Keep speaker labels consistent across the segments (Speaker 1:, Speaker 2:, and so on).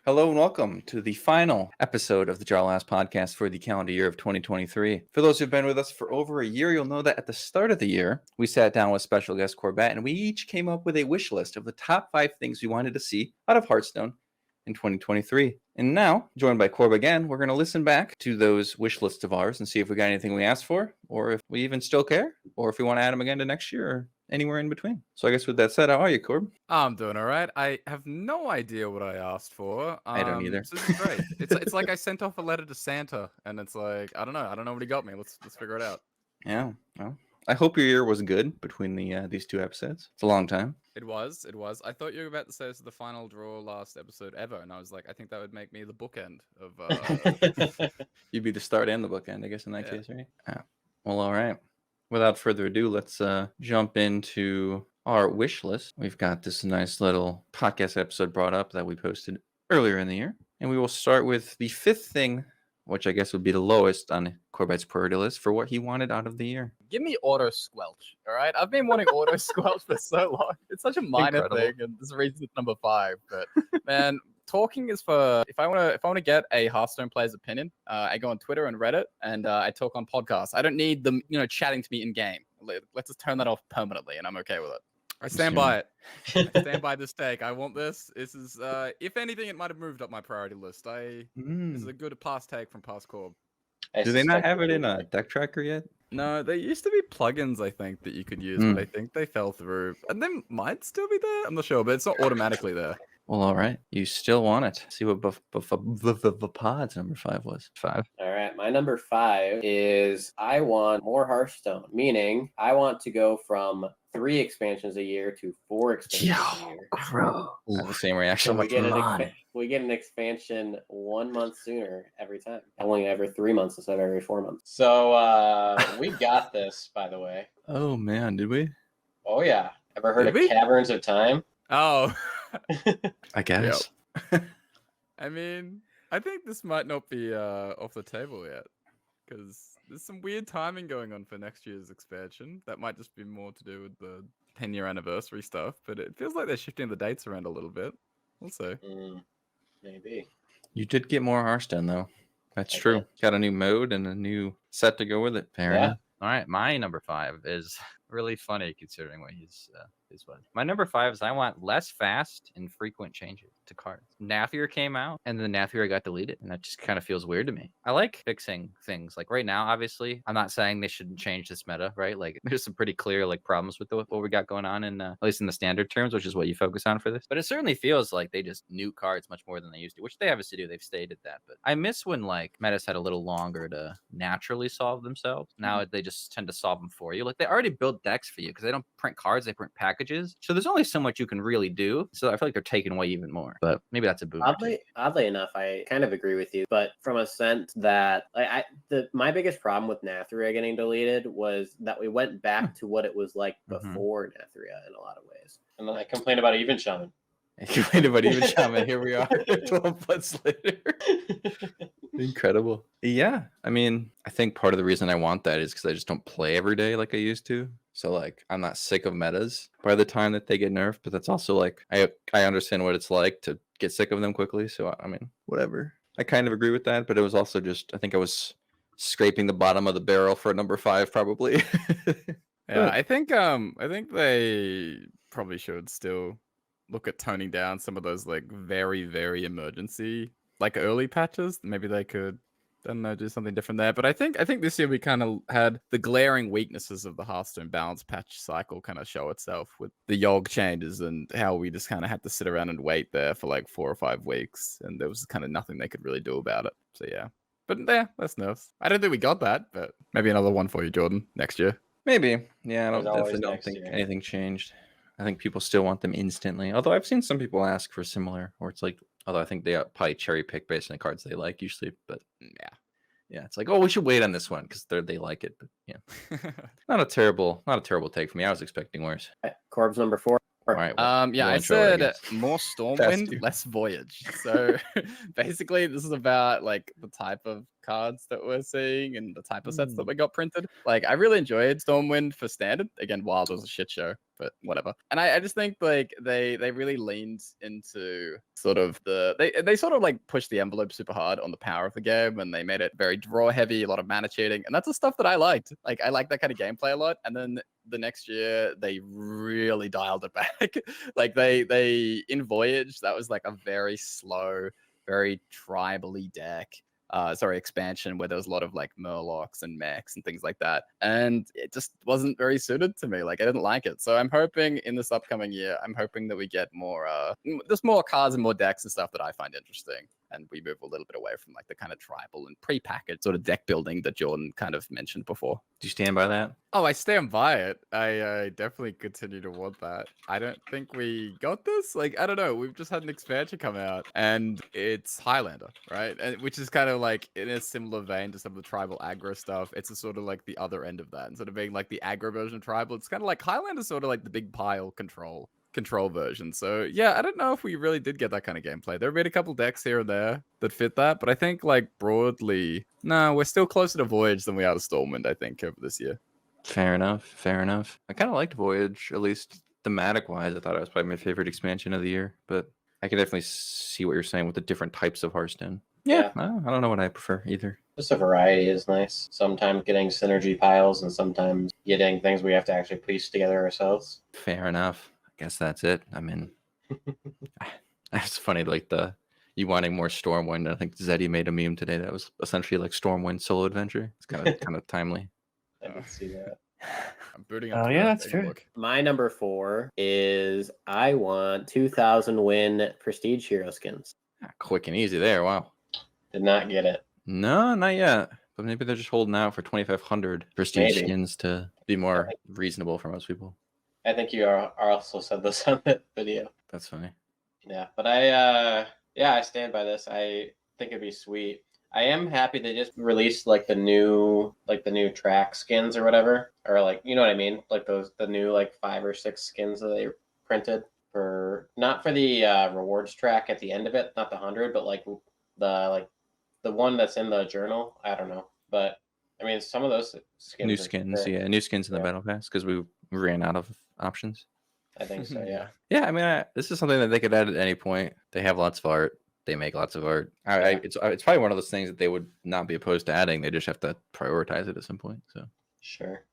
Speaker 1: Hello and welcome to the final episode of the Jar Last podcast for the calendar year of 2023. For those who've been with us for over a year, you'll know that at the start of the year, we sat down with special guest Corbett and we each came up with a wish list of the top 5 things we wanted to see out of Hearthstone in 2023. And now, joined by Corbett again, we're going to listen back to those wish lists of ours and see if we got anything we asked for, or if we even still care, or if we want to add them again to next year, or anywhere in between. So I guess with that said, how are you, Corb?
Speaker 2: I'm doing all right. I have no idea what I asked for.
Speaker 1: I don't either.
Speaker 2: So this is great. It's like I sent off a letter to Santa, and it's like I don't know what he got me. Let's figure it out.
Speaker 1: Yeah, well, I hope your year was good between these 2 episodes. It's a long time.
Speaker 2: It was. I thought you were about to say this is the final draw last episode ever, and I was like, I think that would make me the bookend of.
Speaker 1: You'd be the start and the bookend, I guess, in that case, right? Yeah. Well, all right. Without further ado, let's jump into our wish list. We've got this nice little podcast episode brought up that we posted earlier in the year. And we will start with the 5th thing, which I guess would be the lowest on Corbett's priority list for what he wanted out of the year.
Speaker 3: Give me auto squelch, all right? I've been wanting auto squelch for so long. It's such a minor thing, and there's a reason it's number 5. But man, talking is for if I want to get a Hearthstone player's opinion, I go on Twitter and Reddit, and I talk on podcasts. I don't need them, chatting to me in game. Let's just turn that off permanently, and I'm okay with it.
Speaker 2: I stand by it. I stand by this take. I want this. This is, if anything, it might have moved up my priority list. This is a good past take from past Corb.
Speaker 1: Do they not have it in a deck tracker yet?
Speaker 2: No, there used to be plugins, I think, that you could use, but I think they fell through. And they might still be there. I'm not sure, but it's not automatically there.
Speaker 1: Well, all right. You still want it. See what Vaapad number 5 was. 5.
Speaker 4: All right. My number 5 is I want more Hearthstone, meaning I want to go from 3 expansions a year to 4 expansions a year.
Speaker 1: Bro. The same reaction.
Speaker 4: So we get an expansion 1 month sooner every time. Only every 3 months instead of every 4 months. So we got this, by the way.
Speaker 1: Oh, man. Did we?
Speaker 4: Oh, yeah. Ever heard of Caverns of Time?
Speaker 2: Oh.
Speaker 1: I guess.
Speaker 2: Yep. I mean, I think this might not be off the table yet, because there's some weird timing going on for next year's expansion. That might just be more to do with the 10-year anniversary stuff, but it feels like they're shifting the dates around a little bit. We'll see.
Speaker 4: Maybe.
Speaker 1: You did get more Hearthstone, though. That's true. Got a new mode and a new set to go with it, apparently.
Speaker 5: Yeah. All right, my number 5 is really funny considering what his was. My number 5 is I want less fast and frequent changes to cards. Nathier came out, and then Nathier got deleted, and that just kind of feels weird to me. I like fixing things. Like right now, obviously, I'm not saying they shouldn't change this meta, right? Like there's some pretty clear problems with what we got going on in at least in the standard terms, which is what you focus on for this. But it certainly feels like they just nuke cards much more than they used to, which they obviously do. They've stated that. But I miss when metas had a little longer to naturally solve themselves. Now they just tend to solve them for you. Like they already build decks for you because they don't print cards, they print packages. So there's only so much you can really do. So I feel like they're taking away even more. But maybe that's a boom.
Speaker 4: Oddly enough, I kind of agree with you, but from a sense that my biggest problem with Nathria getting deleted was that we went back to what it was like before Nathria in a lot of ways. And then I complained about Even Shaman.
Speaker 1: Here we are 12 months later. Incredible. Yeah. I mean, I think part of the reason I want that is because I just don't play every day like I used to. So I'm not sick of metas by the time that they get nerfed, but that's also I understand what it's like to get sick of them quickly. So I mean, whatever. I kind of agree with that, but it was also just I think I was scraping the bottom of the barrel for number 5 probably.
Speaker 2: Yeah, I think they probably should still look at toning down some of those very, very emergency early patches. Maybe they could, I don't know, do something different there. But I think this year we kind of had the glaring weaknesses of the Hearthstone balance patch cycle kind of show itself with the Yogg changes and how we just kind of had to sit around and wait there for 4 or 5 weeks, and there was kind of nothing they could really do about it. So yeah, but yeah, that's nerfs. I don't think we got that, but maybe another one for you, Jordan, next year.
Speaker 1: Maybe. Yeah, I definitely don't think anything changed. I think people still want them instantly. Although I've seen some people ask for similar, or it's although I think they probably cherry pick based on the cards they like usually. But yeah, it's we should wait on this one because they like it. But yeah, not a terrible take for me. I was expecting worse.
Speaker 4: Corb's number 4.
Speaker 1: All right.
Speaker 2: I said more Stormwind, less Voyage. So basically, this is about the type of
Speaker 3: cards that we're seeing and the type of sets that we got printed. Like, I really enjoyed Stormwind for standard. Again, Wild was a shit show, but whatever. And I just think like they really leaned into sort of they sort of like pushed the envelope super hard on the power of the game, and they made it very draw heavy, a lot of mana cheating, and that's the stuff that I liked. Like, I like that kind of gameplay a lot. And then the next year they really dialed it back. Like they in Voyage, that was like a very slow, very tribally deck. Expansion where there was a lot of like Murlocs and mechs and things like that. And it just wasn't very suited to me. Like, I didn't like it. So I'm hoping in this upcoming year, I'm hoping that we get more, just more cards and more decks and stuff that I find interesting. And we move a little bit away from like the kind of tribal and pre-packaged sort of deck building that Jordan kind of mentioned before.
Speaker 1: Do you stand by that?
Speaker 2: Oh, I stand by it. I definitely continue to want that. I don't think we got this. Like, I don't know. We've just had an expansion come out, and it's Highlander, right? And which is kind of like in a similar vein to some of the tribal aggro stuff. It's a sort of like the other end of that. Instead of being like the aggro version of tribal, it's kind of like Highlander, sort of like the big pile control version. So yeah, I don't know if we really did get that kind of gameplay. There have been a couple decks here and there that fit that, but I think like broadly, no, we're still closer to Voyage than we are to Stormwind, I think, over this year.
Speaker 1: Fair enough. I kind of liked Voyage, at least thematic wise. I thought it was probably my favorite expansion of the year, but I can definitely see what you're saying with the different types of Hearthstone.
Speaker 4: Yeah.
Speaker 1: I don't know what I prefer either.
Speaker 4: Just a variety is nice. Sometimes getting synergy piles and sometimes getting things we have to actually piece together ourselves.
Speaker 1: Fair enough. I guess that's it. I mean, it's funny, like you wanting more Stormwind. I think Zeddy made a meme today that was essentially like Stormwind solo adventure. It's kind of timely.
Speaker 4: I didn't see that.
Speaker 2: I'm booting up.
Speaker 6: Oh yeah, that's true.
Speaker 4: My number 4 is I want 2,000 win Prestige Hero skins.
Speaker 1: Quick and easy there. Wow.
Speaker 4: Did not get it.
Speaker 1: No, not yet. But maybe they're just holding out for 2,500 Prestige skins to be more reasonable for most people.
Speaker 4: I think you are also said this on the video.
Speaker 1: That's funny.
Speaker 4: Yeah, but I stand by this. I think it'd be sweet. I am happy they just released like the new track skins or whatever, or like, you know what I mean, like the new like 5 or 6 skins that they printed for, not for the rewards track at the end of it, not the 100, but like the one that's in the journal. I don't know, but I mean some of those skins.
Speaker 1: New skins in the battle pass because we ran out of options.
Speaker 4: I think so. Yeah.
Speaker 1: Yeah, I mean, this is something that they could add at any point. They have lots of art. They make lots of art. It's probably one of those things that they would not be opposed to adding. They just have to prioritize it at some point. So
Speaker 4: Sure.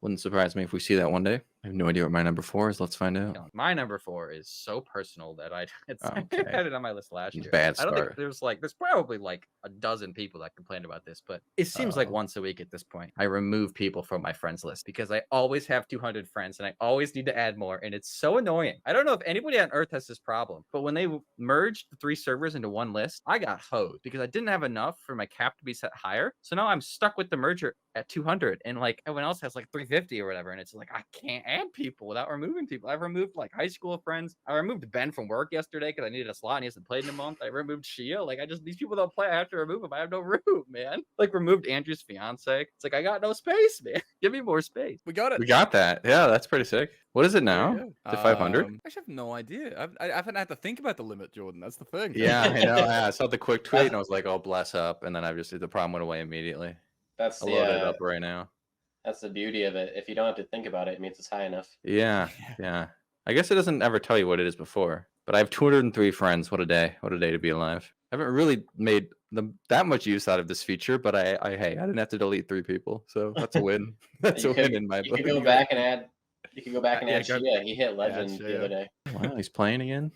Speaker 1: wouldn't surprise me if we see that one day. I have no idea what my number 4 is. Let's find out.
Speaker 5: My number 4 is so personal that I
Speaker 1: Okay.
Speaker 5: had it on my list last year.
Speaker 1: Bad
Speaker 5: I don't think
Speaker 1: start.
Speaker 5: there's probably like a dozen people that complained about this, but it seems like once a week at this point. I remove people from my friends list because I always have 200 friends and I always need to add more, and it's so annoying. I don't know if anybody on Earth has this problem, but when they merged the 3 servers into one list, I got hosed because I didn't have enough for my cap to be set higher. So now I'm stuck with the merger at 200, and like everyone else has like 350 or whatever, and it's like I can't add people without removing people. I've removed like high school friends. I removed Ben from work yesterday because I needed a slot and he hasn't played in a month. I removed Shia. Like, these people don't play. I have to remove them. I have no room, man. Like, removed Andrew's fiance. It's like I got no space, man. Give me more space.
Speaker 2: We got it.
Speaker 1: We got that. Yeah, that's pretty sick. What is it now? To 500?
Speaker 2: I actually have no idea. I haven't had to think about the limit, Jordan. That's the thing.
Speaker 1: Yeah, I know. I saw the quick tweet and I was like, oh, bless up. And then the problem went away immediately.
Speaker 4: That's
Speaker 1: I'll load it up right now.
Speaker 4: That's the beauty of it. If you don't have to think about it, it means it's high enough.
Speaker 1: Yeah. I guess it doesn't ever tell you what it is before. But I have 203 friends. What a day. What a day to be alive. I haven't really made that much use out of this feature, but I didn't have to delete 3 people. So that's a win. That's a win in my book.
Speaker 4: You could go back and add Shia. He hit legend the other day.
Speaker 1: Wow, he's playing again?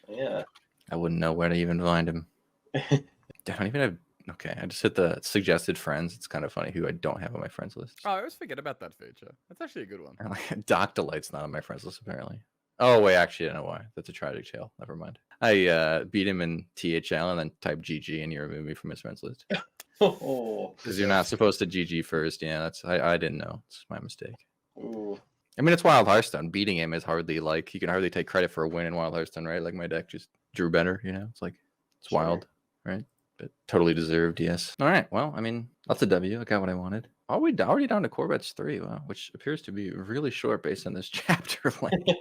Speaker 4: Yeah.
Speaker 1: I wouldn't know where to even find him. I don't even have... Okay, I just hit the suggested friends. It's kind of funny who I don't have on my friends list.
Speaker 2: Oh, I always forget about that feature. That's actually a good one.
Speaker 1: Doc Delight's not on my friends list, apparently. Oh, wait, actually, I know why. That's a tragic tale. Never mind. I beat him in THL and then typed GG and he removed me from his friends list. Because you're not supposed to GG first. Yeah, I didn't know. It's my mistake.
Speaker 4: Ooh.
Speaker 1: I mean, it's Wild Hearthstone. Beating him is hardly like... You can hardly take credit for a win in Wild Hearthstone, right? Like, my deck just drew better, you know? It's like... It's wild, right? But totally deserved, yes. All right, well, I mean, that's a W. I got what I wanted. Already down to Corbett's 3, wow, which appears to be really short based on this chapter length.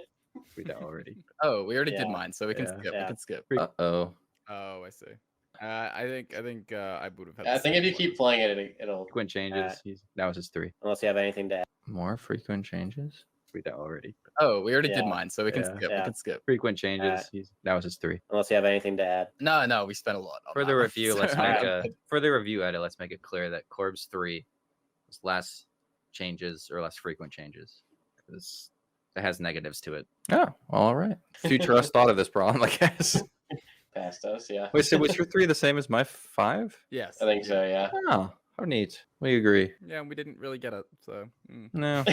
Speaker 5: We know already.
Speaker 3: Oh, we already did mine, so we can skip.
Speaker 4: Yeah.
Speaker 3: We can skip.
Speaker 1: Uh-oh.
Speaker 2: Oh, I see. I think I would have had.
Speaker 4: I
Speaker 2: the
Speaker 4: think
Speaker 2: same
Speaker 4: if you
Speaker 2: one.
Speaker 4: keep playing it, it'll.
Speaker 5: Frequent changes. That was his 3.
Speaker 4: Unless you have anything to add.
Speaker 1: More frequent changes.
Speaker 5: We did already.
Speaker 3: Oh, we already did
Speaker 4: Yeah.
Speaker 3: mine, so we can
Speaker 5: Yeah.
Speaker 3: skip. We
Speaker 4: Yeah.
Speaker 3: can skip.
Speaker 5: Frequent changes. That was his 3.
Speaker 4: Unless you have anything to add.
Speaker 3: No, we spent a lot. On
Speaker 5: For the
Speaker 3: that one,
Speaker 5: review, let's
Speaker 3: so-
Speaker 5: make for the review edit. Let's make it clear that Corb's 3 was less changes or less frequent changes because it has negatives to it.
Speaker 1: Oh, all right. Future us thought of this problem, I guess.
Speaker 4: Past us, yeah.
Speaker 1: Wait, so was your 3 the same as my 5?
Speaker 2: Yes.
Speaker 4: I think so, yeah.
Speaker 1: Oh, how neat. We agree.
Speaker 2: Yeah, and we didn't really get it. So.
Speaker 1: No,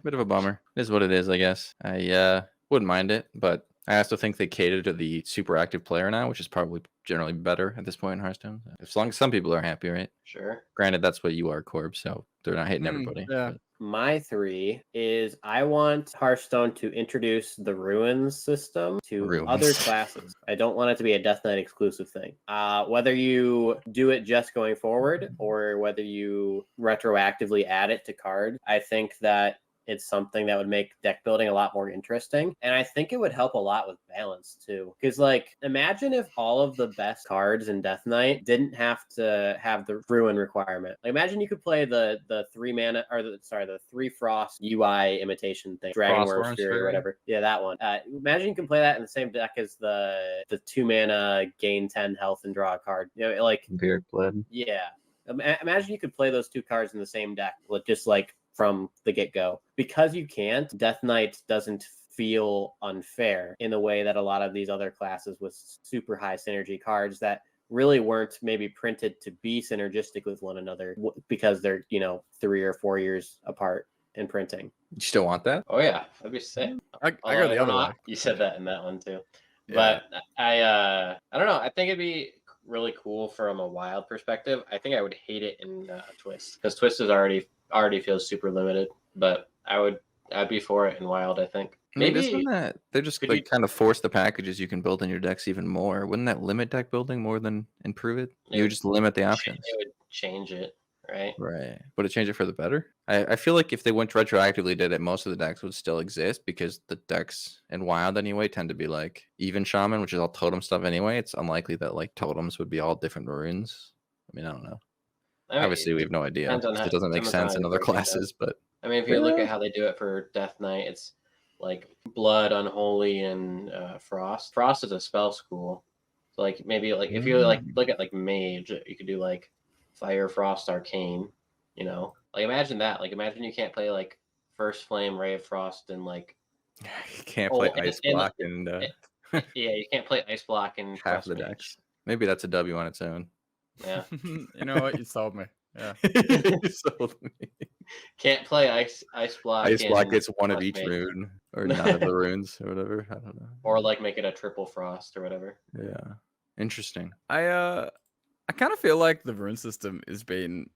Speaker 1: bit of a bummer. It is what it is, I guess. I wouldn't mind it, but I also think they cater to the super active player now, which is probably generally better at this point in Hearthstone. As long as some people are happy, right?
Speaker 4: Sure.
Speaker 1: Granted, that's what you are, Corb, so they're not hating everybody.
Speaker 2: Yeah.
Speaker 1: but-
Speaker 4: My 3 is I want Hearthstone to introduce the Ruins system to
Speaker 1: Ruins.
Speaker 4: other classes. I don't want it to be a Death Knight exclusive thing. Whether you do it just going forward or whether you retroactively add it to card, I think that it's something that would make deck building a lot more interesting. And I think it would help a lot with balance too. Because like imagine if all of the best cards in Death Knight didn't have to have the ruin requirement. Like imagine you could play the 3 mana or the 3 frost UI imitation thing, Dragonworm Fury or whatever. Yeah, that one. Imagine you can play that in the same deck as the 2 mana gain 10 health and draw a card. You know, like
Speaker 5: Vampiric Blood.
Speaker 4: yeah. Imagine you could play those 2 cards in the same deck with just like from the get-go. Because you can't, Death Knight doesn't feel unfair in the way that a lot of these other classes with super high synergy cards that really weren't maybe printed to be synergistic with one another because they're 3 or 4 years apart in printing.
Speaker 1: You still want that?
Speaker 4: Oh yeah, that'd be sick.
Speaker 2: I go the other way.
Speaker 4: You said that in that one too.
Speaker 2: Yeah.
Speaker 4: But I don't know. I think it'd be really cool from a Wild perspective. I think I would hate it in Twist because Twist is already feels super limited. But I'd be for it in Wild. I think
Speaker 1: Maybe isn't that they just
Speaker 4: could
Speaker 1: like
Speaker 4: you-
Speaker 1: kind of force the packages you can build in your decks even more? Wouldn't that limit deck building more than improve it? You would just limit the options.
Speaker 4: It would change it, right?
Speaker 1: Right. Would it change it for the better? I feel like if they went retroactively did it, most of the decks would still exist because the decks in Wild anyway tend to be like even shaman, which is all totem stuff anyway. It's unlikely that like totems would be all different runes. I mean, I don't know.
Speaker 4: I mean,
Speaker 1: Obviously, we have no idea.
Speaker 4: depends on
Speaker 1: 'Cause
Speaker 4: how-
Speaker 1: it doesn't make
Speaker 4: depends on
Speaker 1: sense
Speaker 4: how
Speaker 1: in
Speaker 4: you
Speaker 1: other
Speaker 4: break it down.
Speaker 1: classes, but
Speaker 4: I mean, if you look
Speaker 1: Yeah.
Speaker 4: at how they do it for Death Knight, it's like Blood, Unholy, and Frost. Frost is a spell school. So like maybe like if you like look at like Mage, you could do like Fire, Frost, Arcane. You know, like imagine that. Like imagine you can't play like First Flame, Ray of Frost, and like
Speaker 1: you can't play
Speaker 4: and-
Speaker 1: Ice
Speaker 4: and-
Speaker 1: Block and
Speaker 4: yeah, you can't play Ice Block and
Speaker 1: half the
Speaker 4: Quest Mage.
Speaker 1: decks. Maybe that's a W on its own.
Speaker 4: Yeah,
Speaker 2: You know what? You sold me. Yeah.
Speaker 1: You sold me.
Speaker 4: can't play Ice Block.
Speaker 1: Ice Block
Speaker 4: and
Speaker 1: gets one of
Speaker 4: Quest
Speaker 1: each
Speaker 4: Mage.
Speaker 1: rune or none of the runes or whatever. I don't know.
Speaker 4: Or like make it a triple Frost or whatever.
Speaker 1: Yeah, interesting.
Speaker 2: I kind of feel like the rune system has been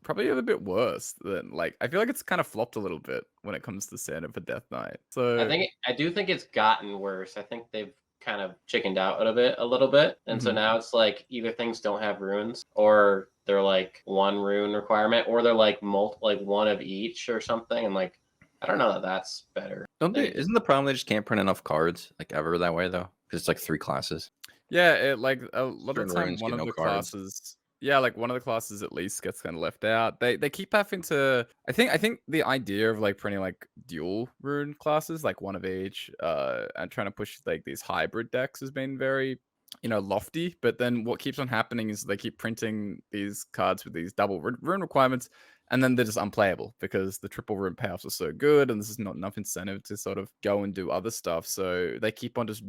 Speaker 2: probably a little bit worse than like I feel like it's kind of flopped a little bit when it comes to standard for Death Knight. So
Speaker 4: I do think it's gotten worse. I think they've kind of chickened out a little bit, and so
Speaker 2: Mhm.
Speaker 4: now it's like either things don't have runes, or they're like one rune requirement, or they're like like one of each or something. And like I don't know that that's better.
Speaker 1: Don't they?
Speaker 4: They-
Speaker 1: Isn't the problem they just can't print enough cards like ever that way though? Because it's like 3 classes.
Speaker 2: yeah, it like a lot of
Speaker 1: Certain
Speaker 2: the time
Speaker 1: runes
Speaker 2: one
Speaker 1: get
Speaker 2: of
Speaker 1: no
Speaker 2: the
Speaker 1: cards.
Speaker 2: classes. Yeah, like one of the classes at least gets kind of left out. They keep having to. I think the idea of like printing like dual rune classes, like one of each, and trying to push like these hybrid decks has been very, lofty. But then what keeps on happening is they keep printing these cards with these double rune requirements, and then they're just unplayable because the triple rune payoffs are so good, and this is not enough incentive to sort of go and do other stuff. So they keep on just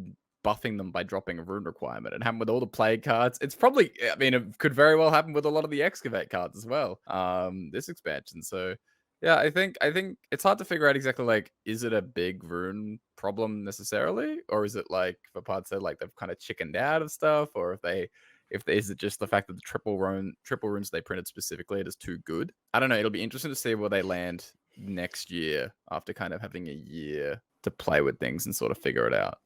Speaker 2: buffing them by dropping a rune requirement. And happen with all the plague cards. It's probably, I mean, it could very well happen with a lot of the excavate cards as well. This expansion. So yeah, I think it's hard to figure out exactly like, is it a big rune problem necessarily, or is it like Vaapad said, like they've kind of chickened out of stuff, or if is it just the fact that the triple runes they printed specifically is too good? I don't know. It'll be interesting to see where they land next year after kind of having a year to play with things and sort of figure it out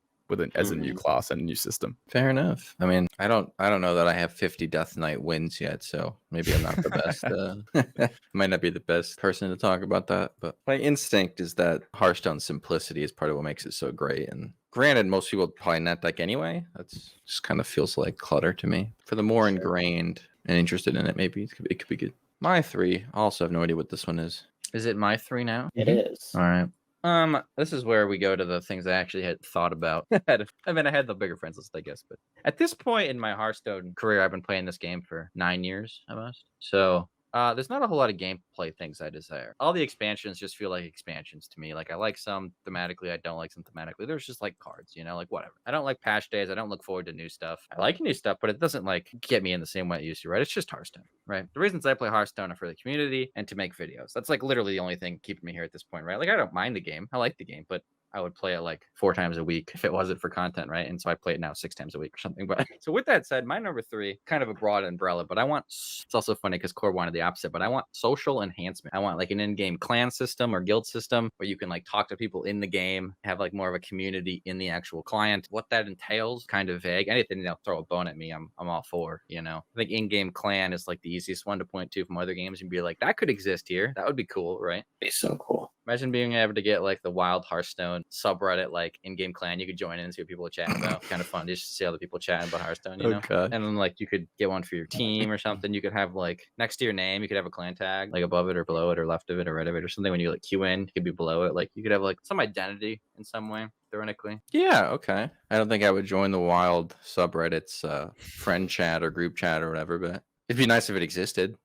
Speaker 2: as a new class and a new system.
Speaker 1: Fair enough. I mean, I don't know that I have 50 Death Knight wins yet, so maybe I'm not the best. Might not be the best person to talk about that, but my instinct is that Hearthstone's simplicity is part of what makes it so great, and Granted, most people probably net deck anyway. That's just kind of feels like clutter to me. For the more ingrained and interested in it, maybe it could be good. My 3. I also have no idea what this one is.
Speaker 5: Is it my 3 now?
Speaker 4: It is.
Speaker 1: All right.
Speaker 5: This is where we go to the things I actually had thought about. I had the bigger friends list, I guess, but at this point in my Hearthstone career, I've been playing this game for 9 years almost. So there's not a whole lot of gameplay things I desire. All the expansions just feel like expansions to me. Like I like some thematically, I don't like some thematically. There's just like cards, like whatever. I don't like patch days. I don't look forward to new stuff. I like new stuff, but it doesn't like get me in the same way it used to, right? It's just Hearthstone, right? The reasons I play Hearthstone are for the community and to make videos. That's like literally the only thing keeping me here at this point, right? Like I don't mind the game. I like the game, but I would play it like 4 times a week if it wasn't for content, right? And so I play it now 6 times a week or something. But so with that said, my number 3, kind of a broad umbrella, but it's also funny because Core wanted the opposite, but I want social enhancement. I want like an in-game clan system or guild system where you can like talk to people in the game, have like more of a community in the actual client. What that entails, kind of vague. Anything they'll throw a bone at me, I'm all for, I think in-game clan is like the easiest one to point to from other games and be like, that could exist here. That would be cool, right?
Speaker 4: Be so cool.
Speaker 5: Imagine being able to get like the wild Hearthstone subreddit, like in-game clan. You could join in and see what people are chatting about. Kind of fun just to see other people chatting about Hearthstone, you know?
Speaker 1: Okay.
Speaker 5: And then like you could get one for your team or something. You could have like next to your name, you could have a clan tag, like above it or below it or left of it or right of it or something. When you like queue in, it could be below it. Like you could have like some identity in some way, theoretically.
Speaker 1: Yeah, okay. I don't think I would join the wild subreddits friend chat or group chat or whatever, but it'd be nice if it existed.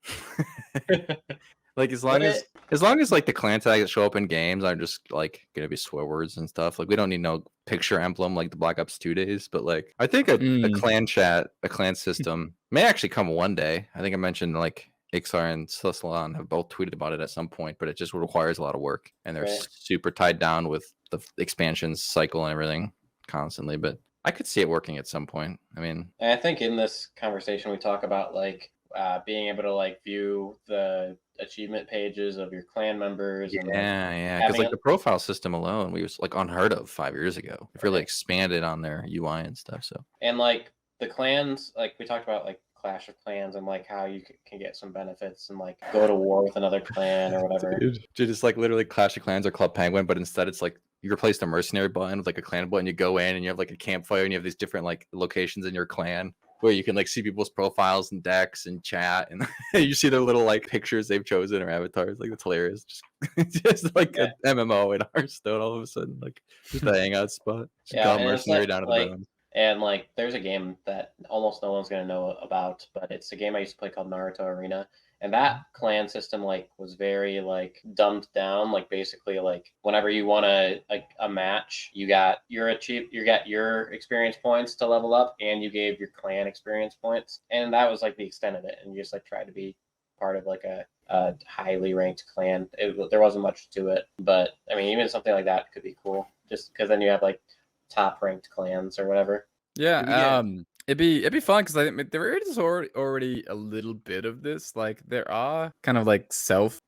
Speaker 1: Like as long as like the clan tags that show up in games are just like gonna be swear words and stuff. Like we don't need no picture emblem like the Black Ops 2 days. But like I think a clan chat, a clan system may actually come one day. I think I mentioned like Ixar and Slissalon have both tweeted about it at some point, but it just requires a lot of work and they're super tied down with the expansions cycle and everything constantly. But I could see it working at some point. I mean,
Speaker 4: and I think in this conversation we talk about like being able to like view the achievement pages of your clan members. And,
Speaker 1: because like the profile system alone, we was like unheard of 5 years ago. It really expanded on their UI and stuff. So
Speaker 4: and like the clans, like we talked about like Clash of Clans and like how you can get some benefits and like go to war with another clan or whatever.
Speaker 1: Dude, it's like literally Clash of Clans or Club Penguin, but instead it's like you replace the mercenary button with like a clan button. You go in and you have like a campfire and you have these different like locations in your clan where you can like see people's profiles and decks and chat and you see their little like pictures they've chosen or avatars. Like it's hilarious. Just like an MMO in Hearthstone all of a sudden, like just a hangout spot. Just got mercenary down to the bones.
Speaker 4: And like there's a game that almost no one's gonna know about, but it's a game I used to play called Naruto Arena. And that clan system like was very like dumbed down. Like basically like whenever you won a match, you got your experience points to level up, and you gave your clan experience points, and that was like the extent of it. And you just like tried to be part of like a highly ranked clan. There wasn't much to it, but I mean even something like that could be cool, just because then you have like top ranked clans or whatever.
Speaker 2: Yeah. It'd be fun because I think there is already a little bit of this. Like there are kind of like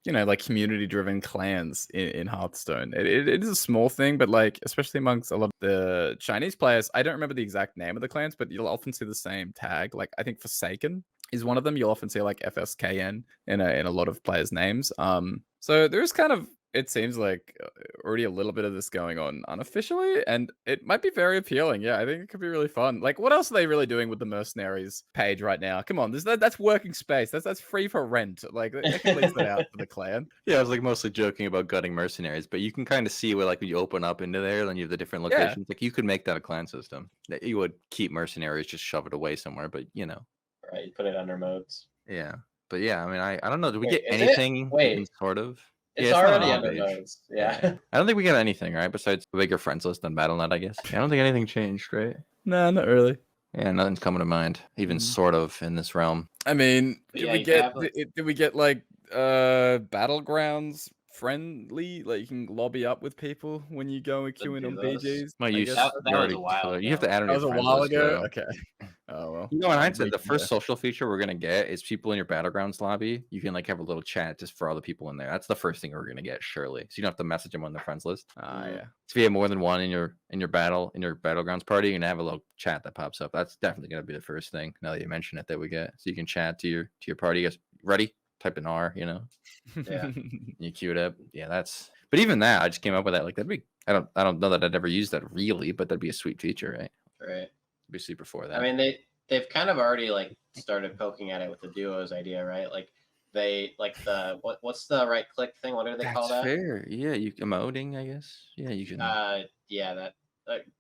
Speaker 2: like community driven clans in Hearthstone. It is a small thing, but like especially amongst a lot of the Chinese players, I don't remember the exact name of the clans, but you'll often see the same tag. Like I think Forsaken is one of them. You'll often see like FSKN in a lot of players' names. So there is kind of, it seems like already a little bit of this going on unofficially, and it might be very appealing. Yeah, I think it could be really fun. Like, what else are they really doing with the mercenaries page right now? Come on, that's working space. That's free for rent. Like, they can lease that out for the clan.
Speaker 1: Yeah, I was like mostly joking about gutting mercenaries, but you can kind of see where like when you open up into there, then you have the different locations. Like, you could make that a clan system. That you would keep mercenaries, just shove it away somewhere, but
Speaker 4: right, you put it under modes.
Speaker 1: Yeah, but yeah, I mean, I don't know. Do we get anything? Sort of.
Speaker 4: It's already under nodes. Yeah.
Speaker 1: I don't think we got anything, right? Besides the bigger friends list on Battle.net, I guess. I don't think anything changed, right?
Speaker 2: No, not really.
Speaker 1: Yeah, nothing's coming to mind, even sort of in this realm.
Speaker 2: I mean, did we get like battlegrounds friendly? Like you can lobby up with people when you go and queue in on BGs.
Speaker 4: That was a while ago.
Speaker 1: You have to add it.
Speaker 2: That was a while ago. Okay. Oh well.
Speaker 1: In hindsight, the first social feature we're gonna get is people in your battlegrounds lobby. You can like have a little chat just for all the people in there. That's the first thing we're gonna get, surely. So you don't have to message them on the friends list.
Speaker 2: Yeah.
Speaker 1: So if you have more than one in your battlegrounds party, you're gonna have a little chat that pops up. That's definitely gonna be the first thing. Now that you mention it, that we get, so you can chat to your party. Guys, ready? Type in R.
Speaker 4: Yeah.
Speaker 1: You queue it up. Yeah, But even that, I just came up with that. Like that'd be. I don't know that I'd ever use that really, but that'd be a sweet feature, right?
Speaker 4: Right.
Speaker 1: Be super for that.
Speaker 4: I mean, they've kind of already like started poking at it with the duos idea, right? Like they like the what's the right click thing? What do they call that?
Speaker 1: Fair. Yeah, you emoting, I guess. Yeah, you can.
Speaker 4: Yeah, that